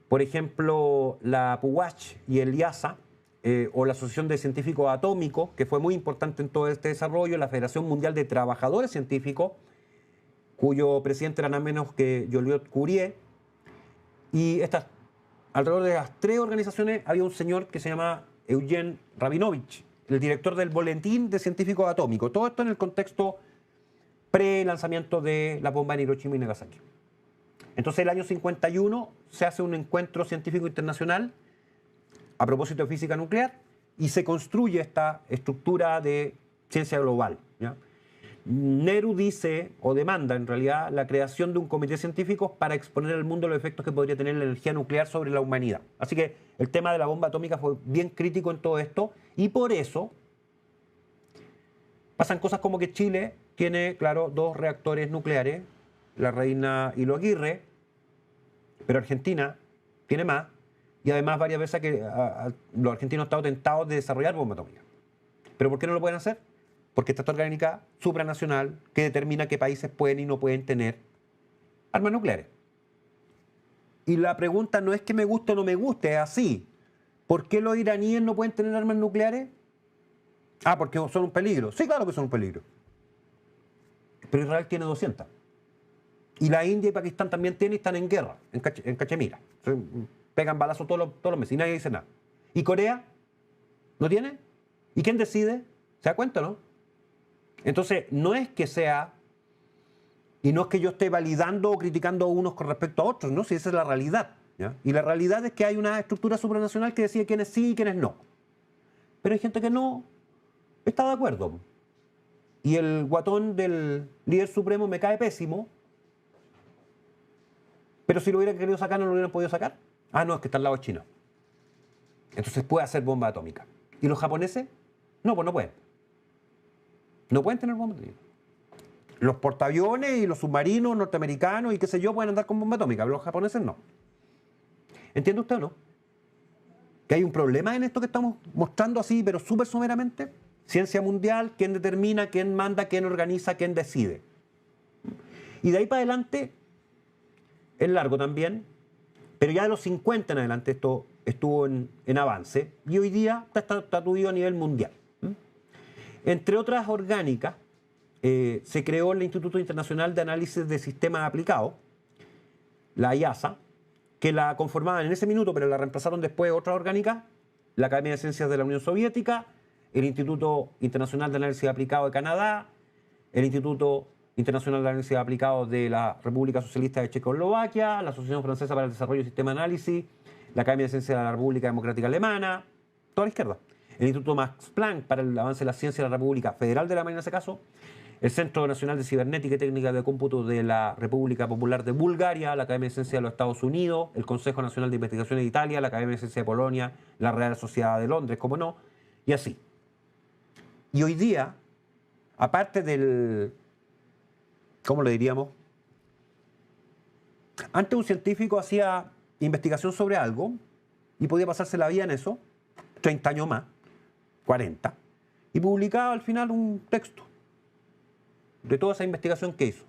S1: por ejemplo, la PUWACH y el IASA, o la Asociación de Científicos Atómicos, que fue muy importante en todo este desarrollo, la Federación Mundial de Trabajadores Científicos, cuyo presidente era nada menos que Joliot Curie, y alrededor de las tres organizaciones había un señor que se llama Eugene Rabinovich, el director del Boletín de Científicos Atómicos. Todo esto en el contexto pre-lanzamiento de la bomba en Hiroshima y Nagasaki. Entonces, el año 51 se hace un encuentro científico internacional a propósito de física nuclear y se construye esta estructura de ciencia global, ¿ya? Nehru dice, o demanda en realidad, la creación de un comité científico para exponer al mundo los efectos que podría tener la energía nuclear sobre la humanidad. Así que el tema de la bomba atómica fue bien crítico en todo esto y por eso pasan cosas como que Chile tiene, claro, 2 reactores nucleares, la Reina y los Aguirre, pero Argentina tiene más y además varias veces que los argentinos han estado tentados de desarrollar bomba atómica. ¿Pero por qué no lo pueden hacer? Porque esta orgánica supranacional que determina qué países pueden y no pueden tener armas nucleares. Y la pregunta no es que me guste o no me guste, es así. ¿Por qué los iraníes no pueden tener armas nucleares? Ah, porque son un peligro. Sí, claro que son un peligro. Pero Israel tiene 200. Y la India y Pakistán también tienen y están en guerra, en Cachemira. Pegan balazos todos los meses y nadie dice nada. ¿Y Corea? ¿No tiene? ¿Y quién decide? ¿Se da cuenta, no? Entonces, no es que sea, y no es que yo esté validando o criticando a unos con respecto a otros, ¿no? Si esa es la realidad, ¿ya? Y la realidad es que hay una estructura supranacional que decide quiénes sí y quiénes no. Pero hay gente que no está de acuerdo. y el guatón del líder supremo me cae pésimo, pero si lo hubieran querido sacar no lo hubieran podido sacar. Ah, no, es que está al lado de China. Entonces puede hacer bomba atómica. ¿Y los japoneses? No, pues no pueden. No pueden tener bomba atómica. Los portaaviones y los submarinos norteamericanos y qué sé yo pueden andar con bomba atómica, pero los japoneses no. ¿Entiende usted o no? Que hay un problema en esto que estamos mostrando así, pero súper someramente. Ciencia mundial, quién determina, quién manda, quién organiza, quién decide. Y de ahí para adelante es largo también, pero ya de los 50 en adelante esto estuvo en avance y hoy día está estatuido a nivel mundial. Entre otras orgánicas, se creó el Instituto Internacional de Análisis de Sistemas Aplicados, la IASA, que la conformaban en ese minuto, pero la reemplazaron después otras orgánicas, la Academia de Ciencias de la Unión Soviética, el Instituto Internacional de Análisis Aplicado de Canadá, el Instituto Internacional de Análisis Aplicado de la República Socialista de Checoslovaquia, la Asociación Francesa para el Desarrollo del Sistema de Análisis, la Academia de Ciencias de la República Democrática Alemana, toda la izquierda, el Instituto Max Planck para el Avance de la Ciencia de la República Federal de Alemania en ese caso, el Centro Nacional de Cibernética y Técnica de Cómputo de la República Popular de Bulgaria, la Academia de Ciencias de los Estados Unidos, el Consejo Nacional de Investigación de Italia, la Academia de Ciencias de Polonia, la Real Sociedad de Londres, como no, y así. Y hoy día, aparte del, ¿cómo le diríamos? Antes un científico hacía investigación sobre algo y podía pasarse la vida en eso, 30 años más, 40, y publicaba al final un texto de toda esa investigación que hizo.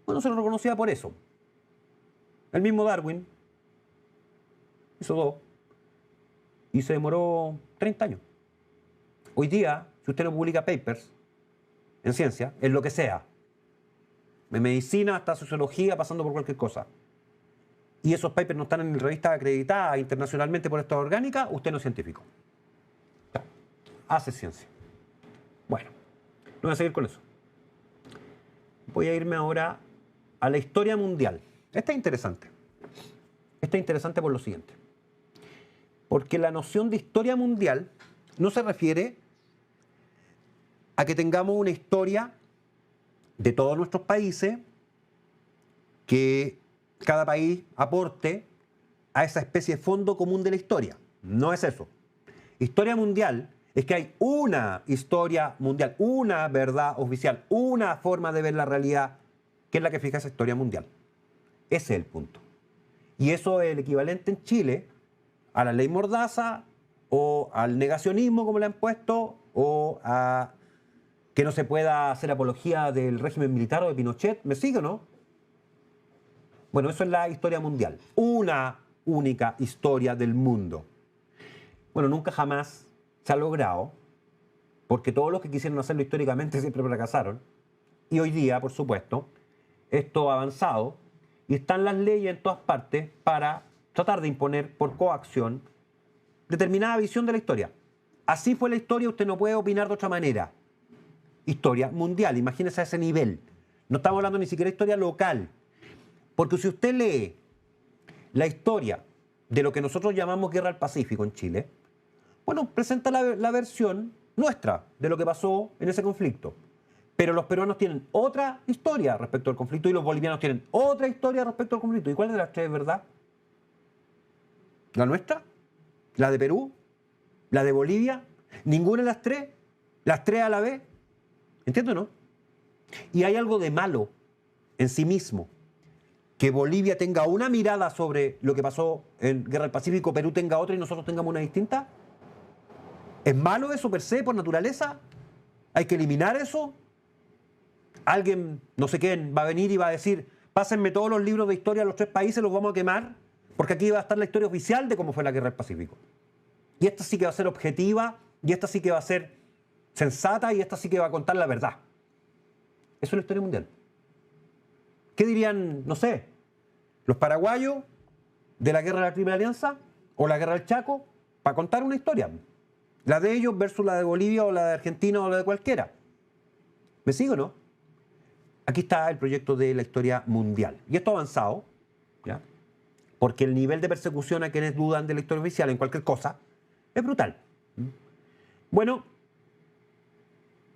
S1: Bueno, se lo reconocía por eso. El mismo Darwin hizo 2 y se demoró 30 años. Hoy día, si usted no publica papers en ciencia, en lo que sea, de medicina hasta sociología, pasando por cualquier cosa, y esos papers no están en revistas acreditadas internacionalmente por estas orgánicas, usted no es científico. Ya. Hace ciencia. Bueno, no voy a seguir con eso. Voy a irme ahora a la historia mundial. Esta es interesante. Esta es interesante por lo siguiente. Porque la noción de historia mundial no se refiere a que tengamos una historia de todos nuestros países, que cada país aporte a esa especie de fondo común de la historia. No es eso. Historia mundial es que hay una historia mundial, una verdad oficial, una forma de ver la realidad, que es la que fija esa historia mundial. Ese es el punto. Y eso es el equivalente en Chile a la ley Mordaza o al negacionismo, como le han puesto, o a que no se pueda hacer apología del régimen militar o de Pinochet. ¿Me sigue o no? Bueno, eso es la historia mundial. Una única historia del mundo. Bueno, nunca jamás se ha logrado, porque todos los que quisieron hacerlo históricamente siempre fracasaron. Y hoy día, por supuesto, esto ha avanzado y están las leyes en todas partes para tratar de imponer por coacción determinada visión de la historia. Así fue la historia, usted no puede opinar de otra manera. Historia mundial, imagínese a ese nivel. No estamos hablando ni siquiera de historia local. Porque si usted lee la historia de lo que nosotros llamamos Guerra del Pacífico en Chile, bueno, presenta la versión nuestra de lo que pasó en ese conflicto. Pero los peruanos tienen otra historia respecto al conflicto y los bolivianos tienen otra historia respecto al conflicto. ¿Y cuál de las tres es verdad? ¿La nuestra? ¿La de Perú? ¿La de Bolivia? ¿Ninguna de las tres? ¿Las tres a la vez? ¿Entiendes o no? Y hay algo de malo en sí mismo. Que Bolivia tenga una mirada sobre lo que pasó en Guerra del Pacífico, Perú tenga otra y nosotros tengamos una distinta. ¿Es malo eso per se, por naturaleza? ¿Hay que eliminar eso? Alguien, no sé quién, va a venir y va a decir, pásenme todos los libros de historia de los tres países, los vamos a quemar, porque aquí va a estar la historia oficial de cómo fue la Guerra del Pacífico. Y esta sí que va a ser objetiva, y esta sí que va a ser sensata, y esta sí que va a contar la verdad. Eso es la historia mundial. ¿Qué dirían, no sé, los paraguayos de la Guerra de la Triple Alianza o la Guerra del Chaco para contar una historia? La de ellos versus la de Bolivia o la de Argentina o la de cualquiera. ¿Me sigo o no? Aquí está el proyecto de la historia mundial. Y esto ha avanzado, ¿ya? Porque el nivel de persecución a quienes dudan de la historia oficial en cualquier cosa es brutal. Bueno,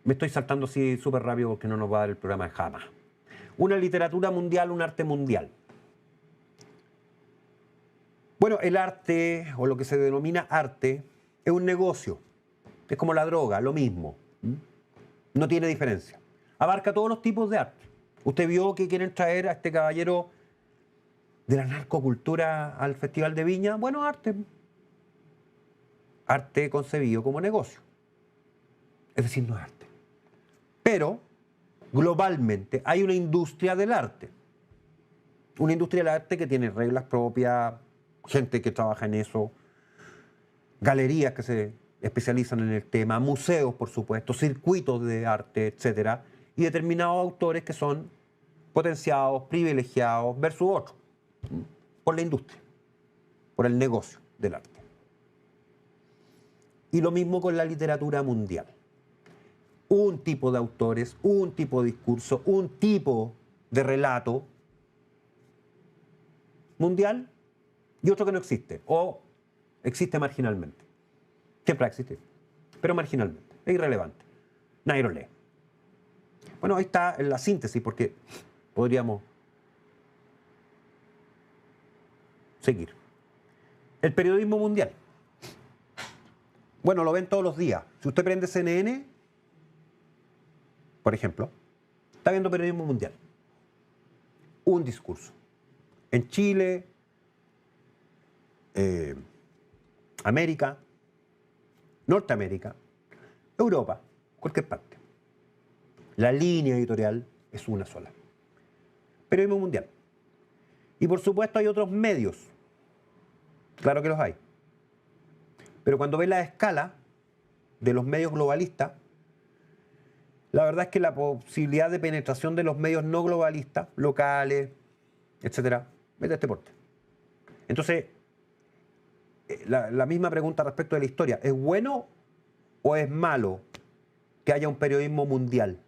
S1: Me estoy saltando así súper rápido porque no nos va a dar el programa jamás. Una literatura mundial, un arte mundial. Bueno, el arte, o lo que se denomina arte, es un negocio. Es como la droga, lo mismo. No tiene diferencia. Abarca todos los tipos de arte. Usted vio que quieren traer a este caballero de la narcocultura al Festival de Viña. Bueno, arte. Arte concebido como negocio. Es decir, no es arte. Pero, globalmente, hay una industria del arte. Una industria del arte que tiene reglas propias, gente que trabaja en eso, galerías que se especializan en el tema, museos, por supuesto, circuitos de arte, etcétera, y determinados autores que son potenciados, privilegiados, versus otros, por la industria, por el negocio del arte. Y lo mismo con la literatura mundial. Un tipo de autores, un tipo de discurso, un tipo de relato mundial y otro que no existe, o existe marginalmente. Siempre ha existido, pero marginalmente, es irrelevante. Nadie lo lee. Bueno, ahí está la síntesis, porque podríamos seguir. El periodismo mundial. Bueno, lo ven todos los días. Si usted prende CNN, por ejemplo, está viendo periodismo mundial. Un discurso. En Chile, América, Norteamérica, Europa, cualquier parte. La línea editorial es una sola. Periodismo mundial. Y por supuesto hay otros medios. Claro que los hay. Pero cuando ve la escala de los medios globalistas, la verdad es que la posibilidad de penetración de los medios no globalistas, locales, etcétera, es de este porte. Entonces, la misma pregunta respecto de la historia. ¿Es bueno o es malo que haya un periodismo mundial?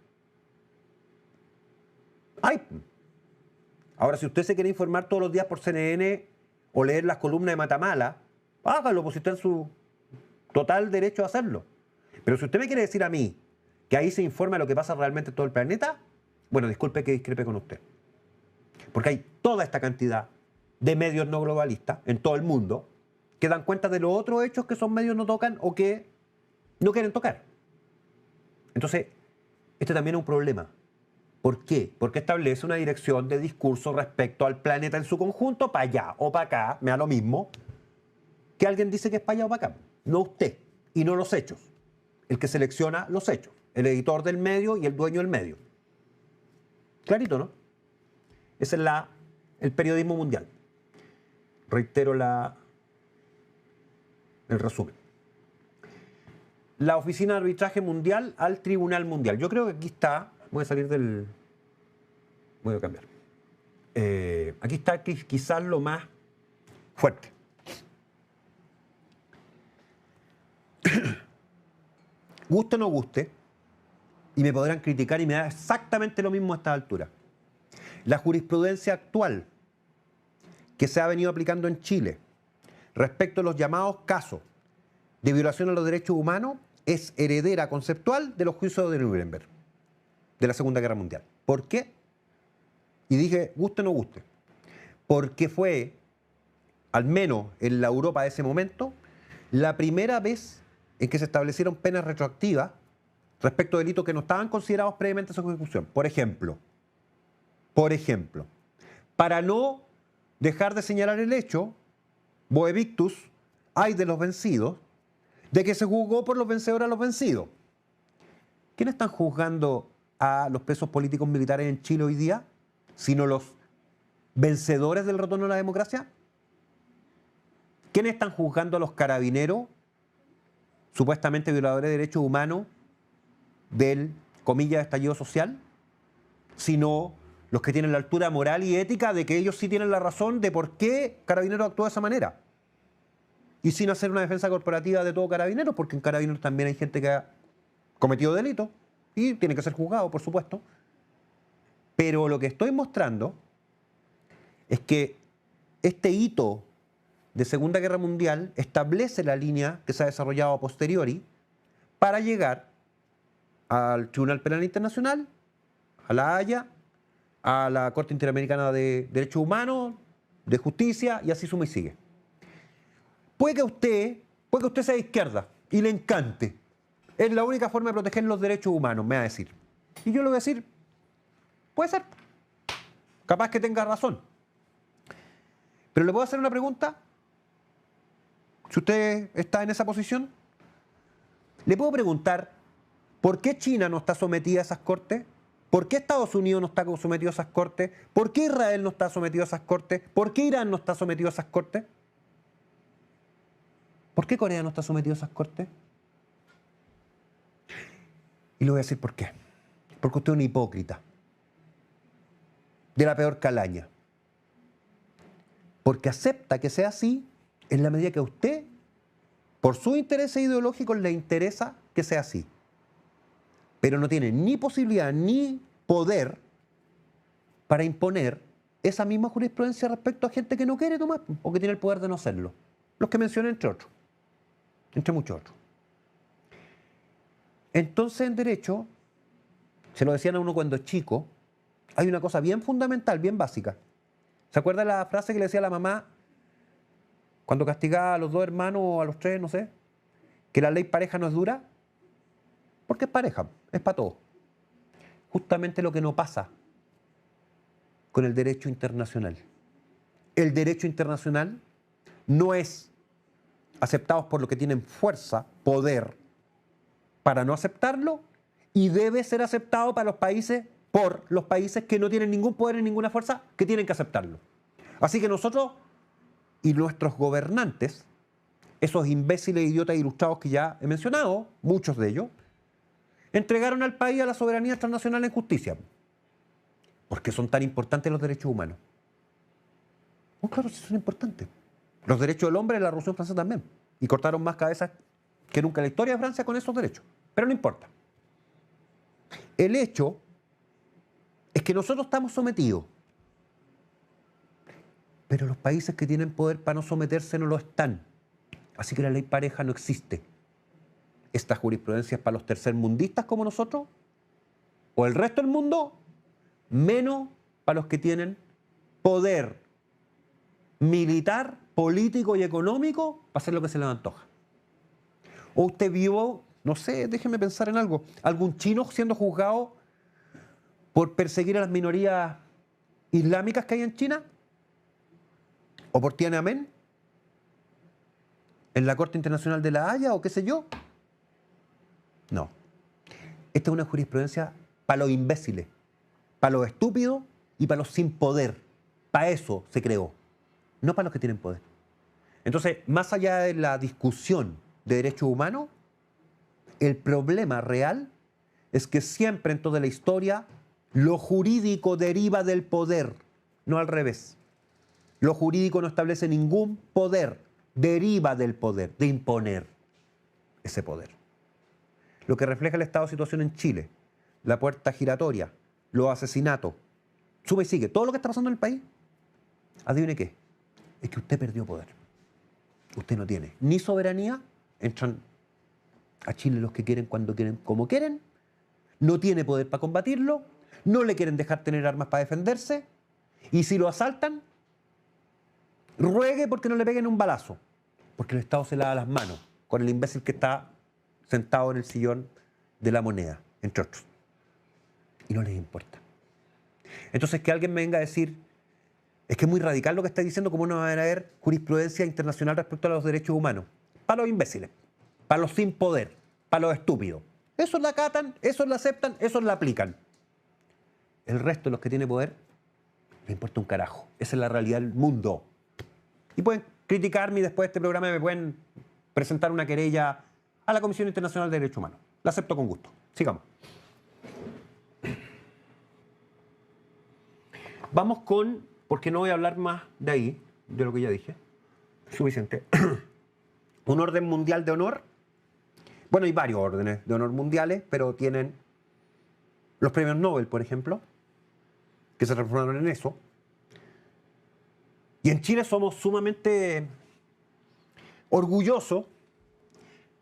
S1: ¡Ay! Ahora, si usted se quiere informar todos los días por CNN o leer las columnas de Matamala, hágalo, pues está en su total derecho a hacerlo. Pero si usted me quiere decir a mí que ahí se informa de lo que pasa realmente en todo el planeta, bueno, disculpe que discrepe con usted. Porque hay toda esta cantidad de medios no globalistas en todo el mundo que dan cuenta de los otros hechos que esos medios no tocan o que no quieren tocar. Entonces, este también es un problema. ¿Por qué? Porque establece una dirección de discurso respecto al planeta en su conjunto, para allá o para acá, me da lo mismo, que alguien dice que es para allá o para acá. No usted, y no los hechos. El que selecciona los hechos. El editor del medio y el dueño del medio. Clarito, ¿no? Ese es el periodismo mundial. Reitero el resumen. La Oficina de Arbitraje Mundial al Tribunal Mundial. Yo creo que aquí está... Voy a salir del... Voy a cambiar. Aquí está quizás lo más fuerte. Guste o no guste, y me podrán criticar y me da exactamente lo mismo a esta altura. La jurisprudencia actual que se ha venido aplicando en Chile respecto a los llamados casos de violación a los derechos humanos es heredera conceptual de los juicios de Nuremberg, de la Segunda Guerra Mundial. ¿Por qué? Y dije, guste o no guste. Porque fue, al menos en la Europa de ese momento, la primera vez en que se establecieron penas retroactivas respecto a delitos que no estaban considerados previamente a su ejecución. Por ejemplo, para no dejar de señalar el hecho, Boe Victus, ay de los vencidos, de que se juzgó por los vencedores a los vencidos. ¿Quiénes están juzgando a los presos políticos militares en Chile hoy día? Sino los vencedores del retorno a la democracia. ¿Quiénes están juzgando a los carabineros, supuestamente violadores de derechos humanos, del, comillas, estallido social? Sino los que tienen la altura moral y ética de que ellos sí tienen la razón de por qué Carabineros actuó de esa manera. Y sin hacer una defensa corporativa de todo Carabineros, porque en Carabineros también hay gente que ha cometido delitos y tiene que ser juzgado, por supuesto. Pero lo que estoy mostrando es que este hito de Segunda Guerra Mundial establece la línea que se ha desarrollado a posteriori para llegar al Tribunal Penal Internacional, a la Haya, a la Corte Interamericana de Derechos Humanos, de Justicia, y así suma y sigue. Puede que usted sea de izquierda y le encante. Es la única forma de proteger los derechos humanos, me va a decir. Y yo le voy a decir, puede ser. Capaz que tenga razón. Pero le puedo hacer una pregunta. Si usted está en esa posición, le puedo preguntar, ¿por qué China no está sometida a esas cortes? ¿Por qué Estados Unidos no está sometido a esas cortes? ¿Por qué Israel no está sometido a esas cortes? ¿Por qué Irán no está sometido a esas cortes? ¿Por qué Corea no está sometido a esas cortes? Y le voy a decir por qué. Porque usted es un hipócrita. De la peor calaña. Porque acepta que sea así en la medida que a usted, por sus intereses ideológicos, le interesa que sea así. Pero no tiene ni posibilidad ni poder para imponer esa misma jurisprudencia respecto a gente que no quiere tomar o que tiene el poder de no hacerlo. Los que mencioné entre otros. Entre muchos otros. Entonces, en derecho, se lo decían a uno cuando es chico, hay una cosa bien fundamental, bien básica. ¿Se acuerda la frase que le decía la mamá cuando castigaba a los dos hermanos o a los tres, no sé? Que la ley pareja no es dura. Porque es pareja, es para todos. Justamente lo que no pasa con el derecho internacional. El derecho internacional no es aceptado por los que tienen fuerza, poder, para no aceptarlo, y debe ser aceptado para los países, por los países que no tienen ningún poder ni ninguna fuerza, que tienen que aceptarlo. Así que nosotros y nuestros gobernantes, esos imbéciles, idiotas ilustrados que ya he mencionado, muchos de ellos, entregaron al país a la soberanía transnacional en justicia. ¿Por qué son tan importantes los derechos humanos? Oh, claro, sí son importantes. Los derechos del hombre en la Revolución Francesa también. Y cortaron más cabezas que nunca en la historia de Francia con esos derechos. Pero no importa. El hecho es que nosotros estamos sometidos. Pero los países que tienen poder para no someterse no lo están. Así que la ley pareja no existe. ¿Esta jurisprudencia es para los tercermundistas como nosotros? ¿O el resto del mundo? Menos para los que tienen poder militar, político y económico para hacer lo que se les antoja. ¿O usted vio, no sé, déjeme pensar en algo, algún chino siendo juzgado por perseguir a las minorías islámicas que hay en China? ¿O por Tiananmen? ¿En la Corte Internacional de la Haya o qué sé yo? No. Esta es una jurisprudencia para los imbéciles, para los estúpidos y para los sin poder. Para eso se creó, no para los que tienen poder. Entonces, más allá de la discusión de derechos humanos, el problema real es que siempre en toda la historia lo jurídico deriva del poder, no al revés. Lo jurídico no establece ningún poder, deriva del poder, de imponer ese poder. Lo que refleja el estado de situación en Chile, la puerta giratoria, los asesinatos, sube y sigue, todo lo que está pasando en el país, adivine qué, es que usted perdió poder. Usted no tiene ni soberanía, entran a Chile los que quieren, cuando quieren, como quieren, no tiene poder para combatirlo, no le quieren dejar tener armas para defenderse, y si lo asaltan, ruegue porque no le peguen un balazo, porque el Estado se lava las manos con el imbécil que está sentado en el sillón de la Moneda, entre otros. Y no les importa. Entonces, que alguien me venga a decir, es que es muy radical lo que está diciendo, cómo no va a haber jurisprudencia internacional respecto a los derechos humanos. Para los imbéciles, para los sin poder, para los estúpidos. Esos la acatan, esos la aceptan, esos la aplican. El resto de los que tienen poder, le importa un carajo. Esa es la realidad del mundo. Y pueden criticarme y después de este programa me pueden presentar una querella a la Comisión Internacional de Derechos Humanos. La acepto con gusto. Sigamos. Vamos con, porque no voy a hablar más de ahí, de lo que ya dije. Suficiente. Un orden mundial de honor. Bueno, hay varios órdenes de honor mundiales, pero tienen los premios Nobel, por ejemplo, que se transformaron en eso. Y en Chile somos sumamente orgullosos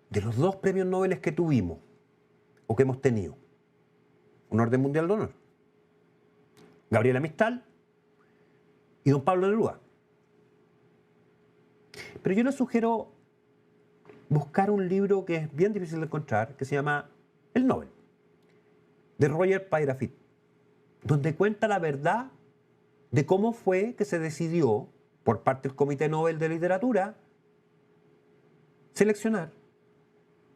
S1: de los 2 premios Nobel que tuvimos. o que hemos tenido. Un orden mundial de honor. Gabriela Mistral y don Pablo Neruda. Pero yo les sugiero buscar un libro que es bien difícil de encontrar, que se llama El Nobel, de Roger Payrafitt, donde cuenta la verdad de cómo fue que se decidió, por parte del Comité Nobel de Literatura, seleccionar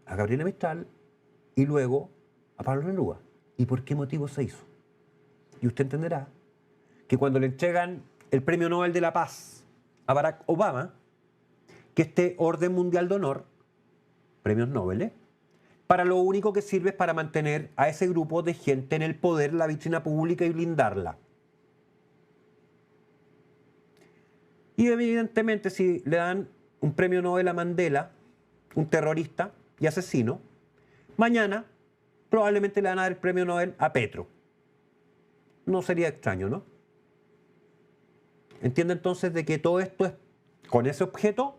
S1: a Gabriela Mistral y luego a Pablo Neruda. ¿Y por qué motivo se hizo? Y usted entenderá que cuando le entregan el Premio Nobel de la Paz a Barack Obama, que este orden mundial de honor, premios Nobel, para lo único que sirve es para mantener a ese grupo de gente en el poder, la vitrina pública y blindarla. Y evidentemente si le dan un premio Nobel a Mandela, un terrorista y asesino, mañana probablemente le van a dar el premio Nobel a Petro. No sería extraño, ¿no? Entiende entonces de que todo esto es con ese objeto.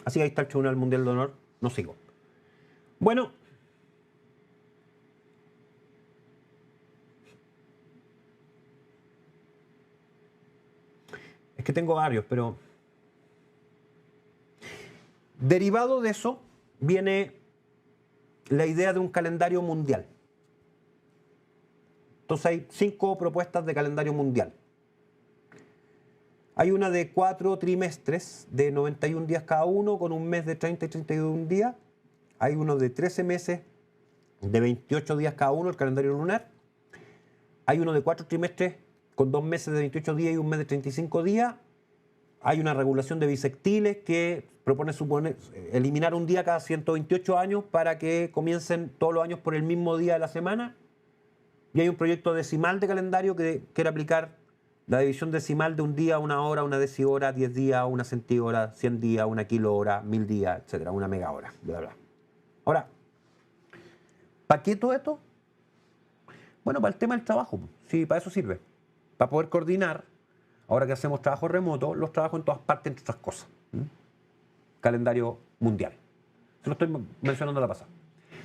S1: Así que ahí está el Tribunal Mundial de Honor, no sigo. Bueno, es que tengo varios, pero derivado de eso viene la idea de un calendario mundial. Entonces hay 5 propuestas de calendario mundial. Hay una de 4 trimestres de 91 días cada uno, con un mes de 30 y 31 días. Hay uno de 13 meses de 28 días cada uno, el calendario lunar. Hay uno de 4 trimestres con 2 meses de 28 días y un mes de 35 días. Hay una regulación de bisectiles que propone eliminar un día cada 128 años para que comiencen todos los años por el mismo día de la semana. Y hay un proyecto decimal de calendario que quiere aplicar la división decimal de un día, una hora, una decihora, 10 días, una centihora, 100 días, una kilohora, 1000 días, etcétera, una megahora, bla, bla. Ahora, ¿para qué todo esto? Bueno, para el tema del trabajo. Sí, para eso sirve. Para poder coordinar, ahora que hacemos trabajo remoto, los trabajos en todas partes, entre otras cosas. Calendario mundial. Se lo estoy mencionando a la pasada.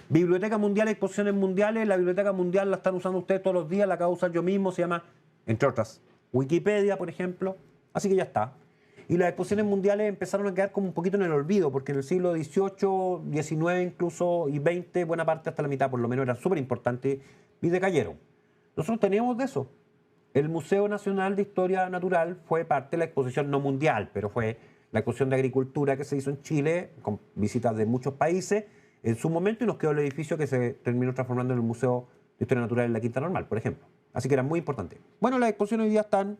S1: Biblioteca mundial, exposiciones mundiales. La biblioteca mundial la están usando ustedes todos los días, la acabo de usar yo mismo, se llama, entre otras, Wikipedia, por ejemplo. Así que ya está. Y las exposiciones mundiales empezaron a quedar como un poquito en el olvido, porque en el siglo XVIII, XIX incluso, y XX, buena parte hasta la mitad por lo menos, eran súper importantes y decayeron. Nosotros teníamos de eso. El Museo Nacional de Historia Natural fue parte de la exposición no mundial, pero fue la exposición de agricultura que se hizo en Chile, con visitas de muchos países, en su momento, y nos quedó el edificio que se terminó transformando en el Museo de Historia Natural en la Quinta Normal, por ejemplo. Así que era muy importante. Bueno, las exposiciones hoy día están,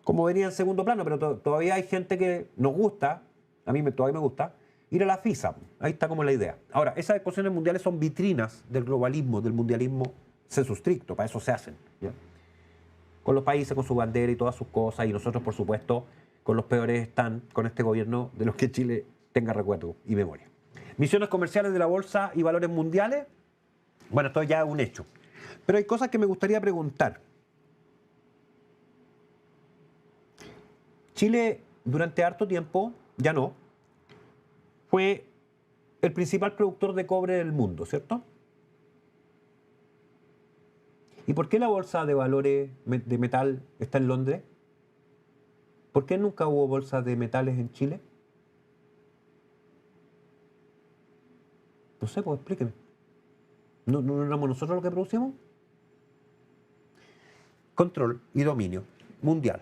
S1: como venía en segundo plano, pero todavía hay gente que nos gusta, a mí todavía me gusta, ir a la FISA. Ahí está como la idea. Ahora, esas exposiciones mundiales son vitrinas del globalismo, del mundialismo sensu stricto, para eso se hacen, ¿ya? Con los países, con su bandera y todas sus cosas, y nosotros, por supuesto, con los peores están con este gobierno de los que Chile tenga recuerdo y memoria. Misiones comerciales de la Bolsa y Valores Mundiales. Bueno, esto ya es un hecho. Pero hay cosas que me gustaría preguntar. Chile, durante harto tiempo, ya no, fue el principal productor de cobre del mundo, ¿cierto? ¿Y por qué la bolsa de valores de metal está en Londres? ¿Por qué nunca hubo bolsa de metales en Chile? No sé, pues explíqueme. ¿No éramos nosotros los que producimos? Control y dominio mundial.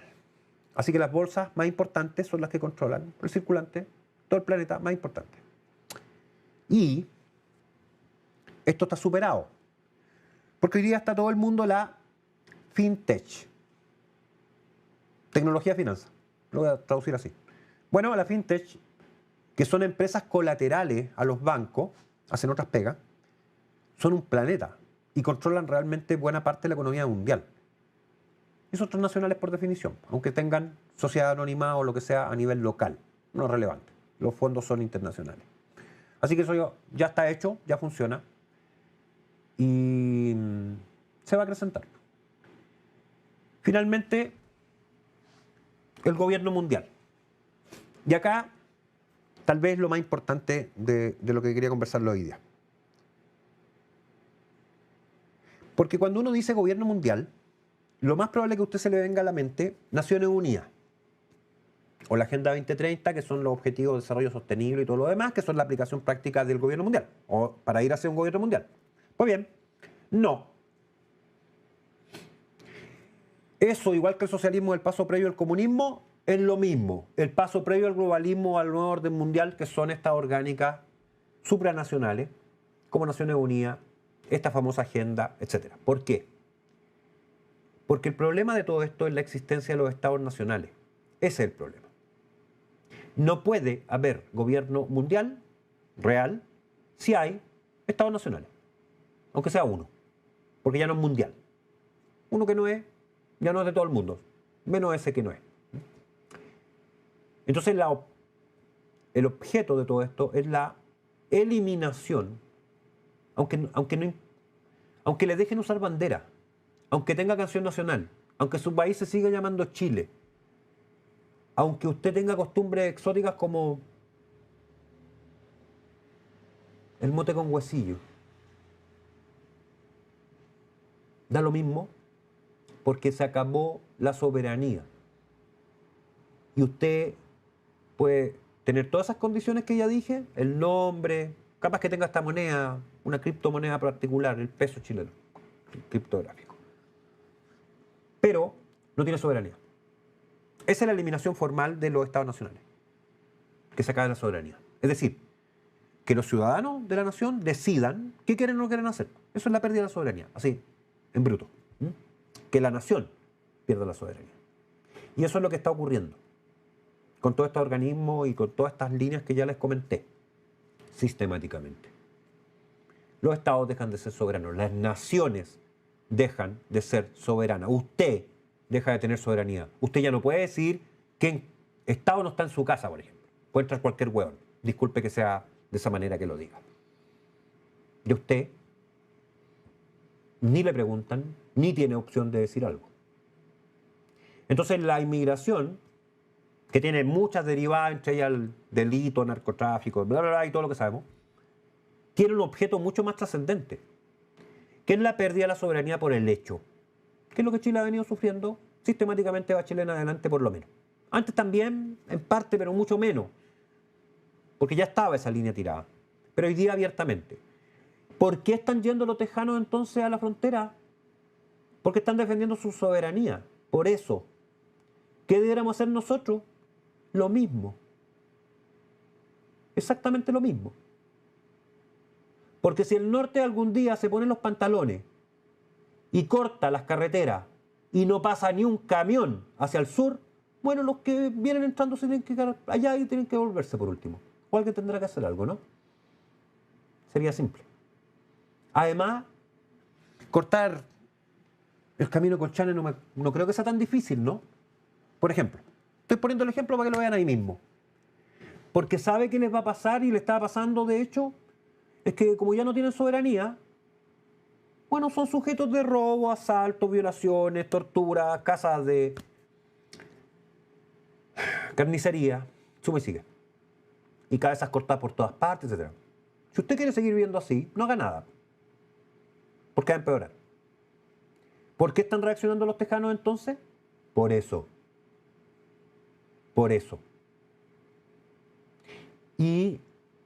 S1: Así que las bolsas más importantes son las que controlan el circulante, todo el planeta más importante. Y esto está superado. Porque hoy día está todo el mundo la fintech. Tecnología de finanzas. Lo voy a traducir así. Bueno, la fintech, que son empresas colaterales a los bancos, hacen otras pegas, son un planeta y controlan realmente buena parte de la economía mundial. Y son transnacionales por definición, aunque tengan sociedad anónima o lo que sea a nivel local. No es relevante. Los fondos son internacionales. Así que eso ya está hecho, ya funciona. Y se va a acrecentar. Finalmente, el gobierno mundial. Y acá, tal vez lo más importante de lo que quería conversarlo hoy día. Porque cuando uno dice gobierno mundial, lo más probable es que a usted se le venga a la mente Naciones Unidas o la Agenda 2030, que son los Objetivos de Desarrollo Sostenible y todo lo demás, que son la aplicación práctica del gobierno mundial, o para ir hacia un gobierno mundial. Pues bien, no. Eso, igual que el socialismo, el paso previo al comunismo, es lo mismo. El paso previo al globalismo, al nuevo orden mundial, que son estas orgánicas supranacionales, como Naciones Unidas, esta famosa agenda, etc. ¿Por qué? Porque el problema de todo esto es la existencia de los estados nacionales. Ese es el problema. No puede haber gobierno mundial, real, si hay estados nacionales. Aunque sea uno. Porque ya no es mundial. Uno que no es, ya no es de todo el mundo. Menos ese que no es. Entonces el objeto de todo esto es la eliminación, aunque le dejen usar bandera, aunque tenga canción nacional, aunque su país se siga llamando Chile, aunque usted tenga costumbres exóticas como el mote con huesillo. Da lo mismo porque se acabó la soberanía. Y usted puede tener todas esas condiciones que ya dije, el nombre, capaz que tenga esta moneda, una criptomoneda particular, el peso chileno, criptográfico. Pero no tiene soberanía. Esa es la eliminación formal de los estados nacionales, que se acabe la soberanía. Es decir, que los ciudadanos de la nación decidan qué quieren o no quieren hacer. Eso es la pérdida de la soberanía, así, en bruto. Que la nación pierda la soberanía. Y eso es lo que está ocurriendo con todos estos organismos y con todas estas líneas que ya les comenté, sistemáticamente. Los estados dejan de ser soberanos, las naciones dejan de ser soberanas. Usted deja de tener soberanía. Usted ya no puede decir que Estado no está en su casa, por ejemplo. Puede entrar cualquier hueón. Disculpe que sea de esa manera que lo diga. Y usted ni le preguntan, ni tiene opción de decir algo. Entonces la inmigración, que tiene muchas derivadas, entre ellas el delito, narcotráfico, bla, bla, bla, y todo lo que sabemos, tiene un objeto mucho más trascendente, que es la pérdida de la soberanía por el hecho, que es lo que Chile ha venido sufriendo sistemáticamente, va Chile en adelante por lo menos. Antes también, en parte, pero mucho menos, porque ya estaba esa línea tirada, pero hoy día abiertamente. ¿Por qué están yendo los tejanos entonces a la frontera? Porque están defendiendo su soberanía. Por eso, ¿qué deberíamos hacer nosotros? Lo mismo. Exactamente lo mismo. Porque si el norte algún día se pone los pantalones y corta las carreteras y no pasa ni un camión hacia el sur, bueno, los que vienen entrando se tienen que quedar allá y tienen que volverse por último. O alguien tendrá que hacer algo, ¿no? Sería simple. Además, cortar el camino Colchane no creo que sea tan difícil, ¿no? Por ejemplo, estoy poniendo el ejemplo para que lo vean ahí mismo. Porque sabe qué les va a pasar y le está pasando, de hecho, es que como ya no tienen soberanía, bueno, son sujetos de robo, asaltos, violaciones, torturas, casas de carnicería, suma y sigue. Y cabezas cortadas por todas partes, etc. Si usted quiere seguir viviendo así, no haga nada. Porque va a empeorar. ¿Por qué están reaccionando los tejanos entonces? Por eso. Por eso. ¿Y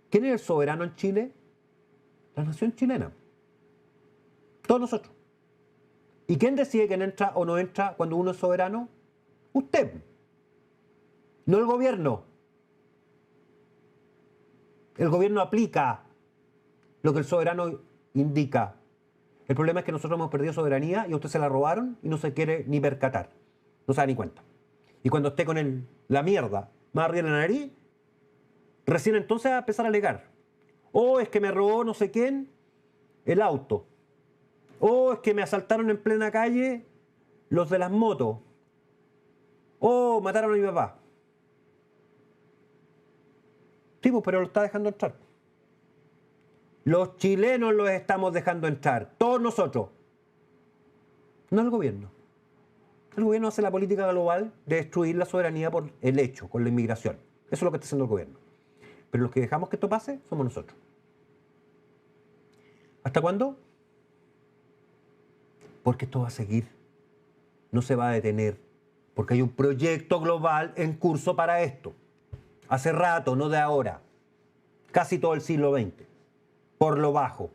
S1: quién es el soberano en Chile? La nación chilena. Todos nosotros. ¿Y quién decide quién entra o no entra cuando uno es soberano? Usted. No el gobierno. El gobierno aplica lo que el soberano indica. El problema es que nosotros hemos perdido soberanía y a usted se la robaron y no se quiere ni percatar. No se da ni cuenta. Y cuando esté con la mierda más arriba de la nariz, recién entonces va a empezar a alegar. O es que me robó no sé quién el auto. O es que me asaltaron en plena calle los de las motos. O mataron a mi papá. Sí, pues, pero lo está dejando entrar. Los chilenos los estamos dejando entrar. Todos nosotros. No el gobierno. El gobierno hace la política global de destruir la soberanía por el hecho, con la inmigración. Eso es lo que está haciendo el gobierno. Pero los que dejamos que esto pase somos nosotros. ¿Hasta cuándo? Porque esto va a seguir, no se va a detener, porque hay un proyecto global en curso para esto. Hace rato, no de ahora, casi todo el siglo XX, por lo bajo.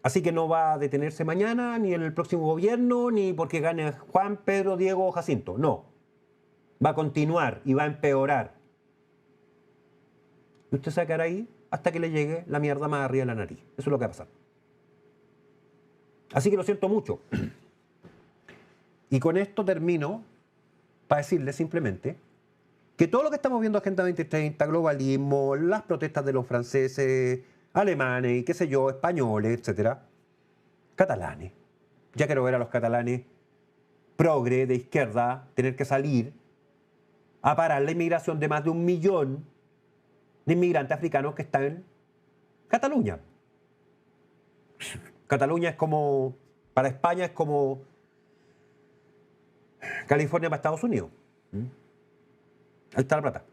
S1: Así que no va a detenerse mañana, ni en el próximo gobierno, ni porque gane Juan, Pedro, Diego o Jacinto. No. Va a continuar y va a empeorar. Y usted se va a quedar ahí hasta que le llegue la mierda más arriba de la nariz. Eso es lo que va a pasar. Así que lo siento mucho. Y con esto termino para decirle simplemente que todo lo que estamos viendo, Agenda 2030, globalismo, las protestas de los franceses, alemanes y qué sé yo, españoles, etcétera, catalanes. Ya quiero ver a los catalanes progre de izquierda tener que salir a parar la inmigración de más de 1 millón de inmigrantes africanos que están en Cataluña. Cataluña es como, para España es como California para Estados Unidos. Ahí está la plata.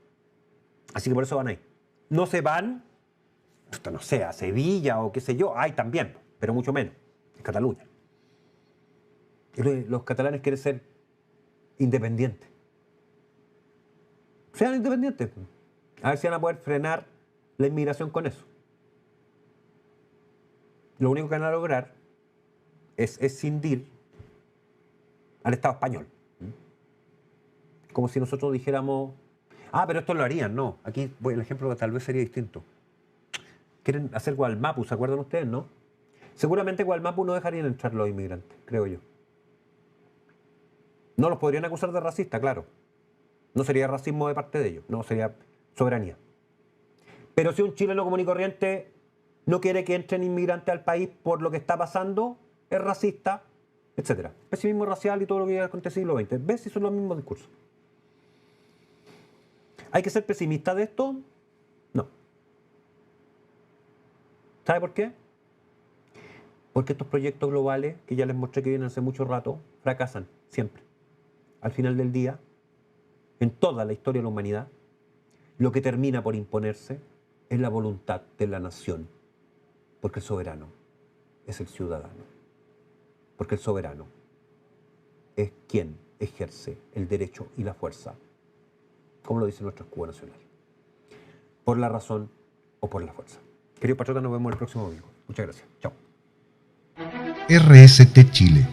S1: Así que por eso van ahí. No se van, no sé, a Sevilla o qué sé yo, hay también, pero mucho menos, en Cataluña. Los catalanes quieren ser independientes. Sean independientes. A ver si van a poder frenar la inmigración con eso. Lo único que van a lograr es escindir al Estado español. Como si nosotros dijéramos, pero esto lo harían. No, aquí voy el ejemplo que tal vez sería distinto. Quieren hacer Gualmapu, ¿se acuerdan ustedes, no? Seguramente Gualmapu no dejarían entrar los inmigrantes, creo yo. No los podrían acusar de racista, claro. No sería racismo de parte de ellos, no, sería soberanía. Pero si un chileno común y corriente no quiere que entren inmigrantes al país por lo que está pasando, es racista, etc. Pesimismo racial y todo lo que acontece en el siglo XX. ¿Ves si son los mismos discursos? ¿Hay que ser pesimista de esto? No. ¿Sabe por qué? Porque estos proyectos globales, que ya les mostré que vienen hace mucho rato, fracasan siempre. Al final del día, en toda la historia de la humanidad, lo que termina por imponerse es la voluntad de la nación. Porque el soberano es el ciudadano. Porque el soberano es quien ejerce el derecho y la fuerza, como lo dice nuestro escudo nacional. Por la razón o por la fuerza. Queridos patriotas, nos vemos el próximo domingo. Muchas gracias. Chao.
S2: RST Chile.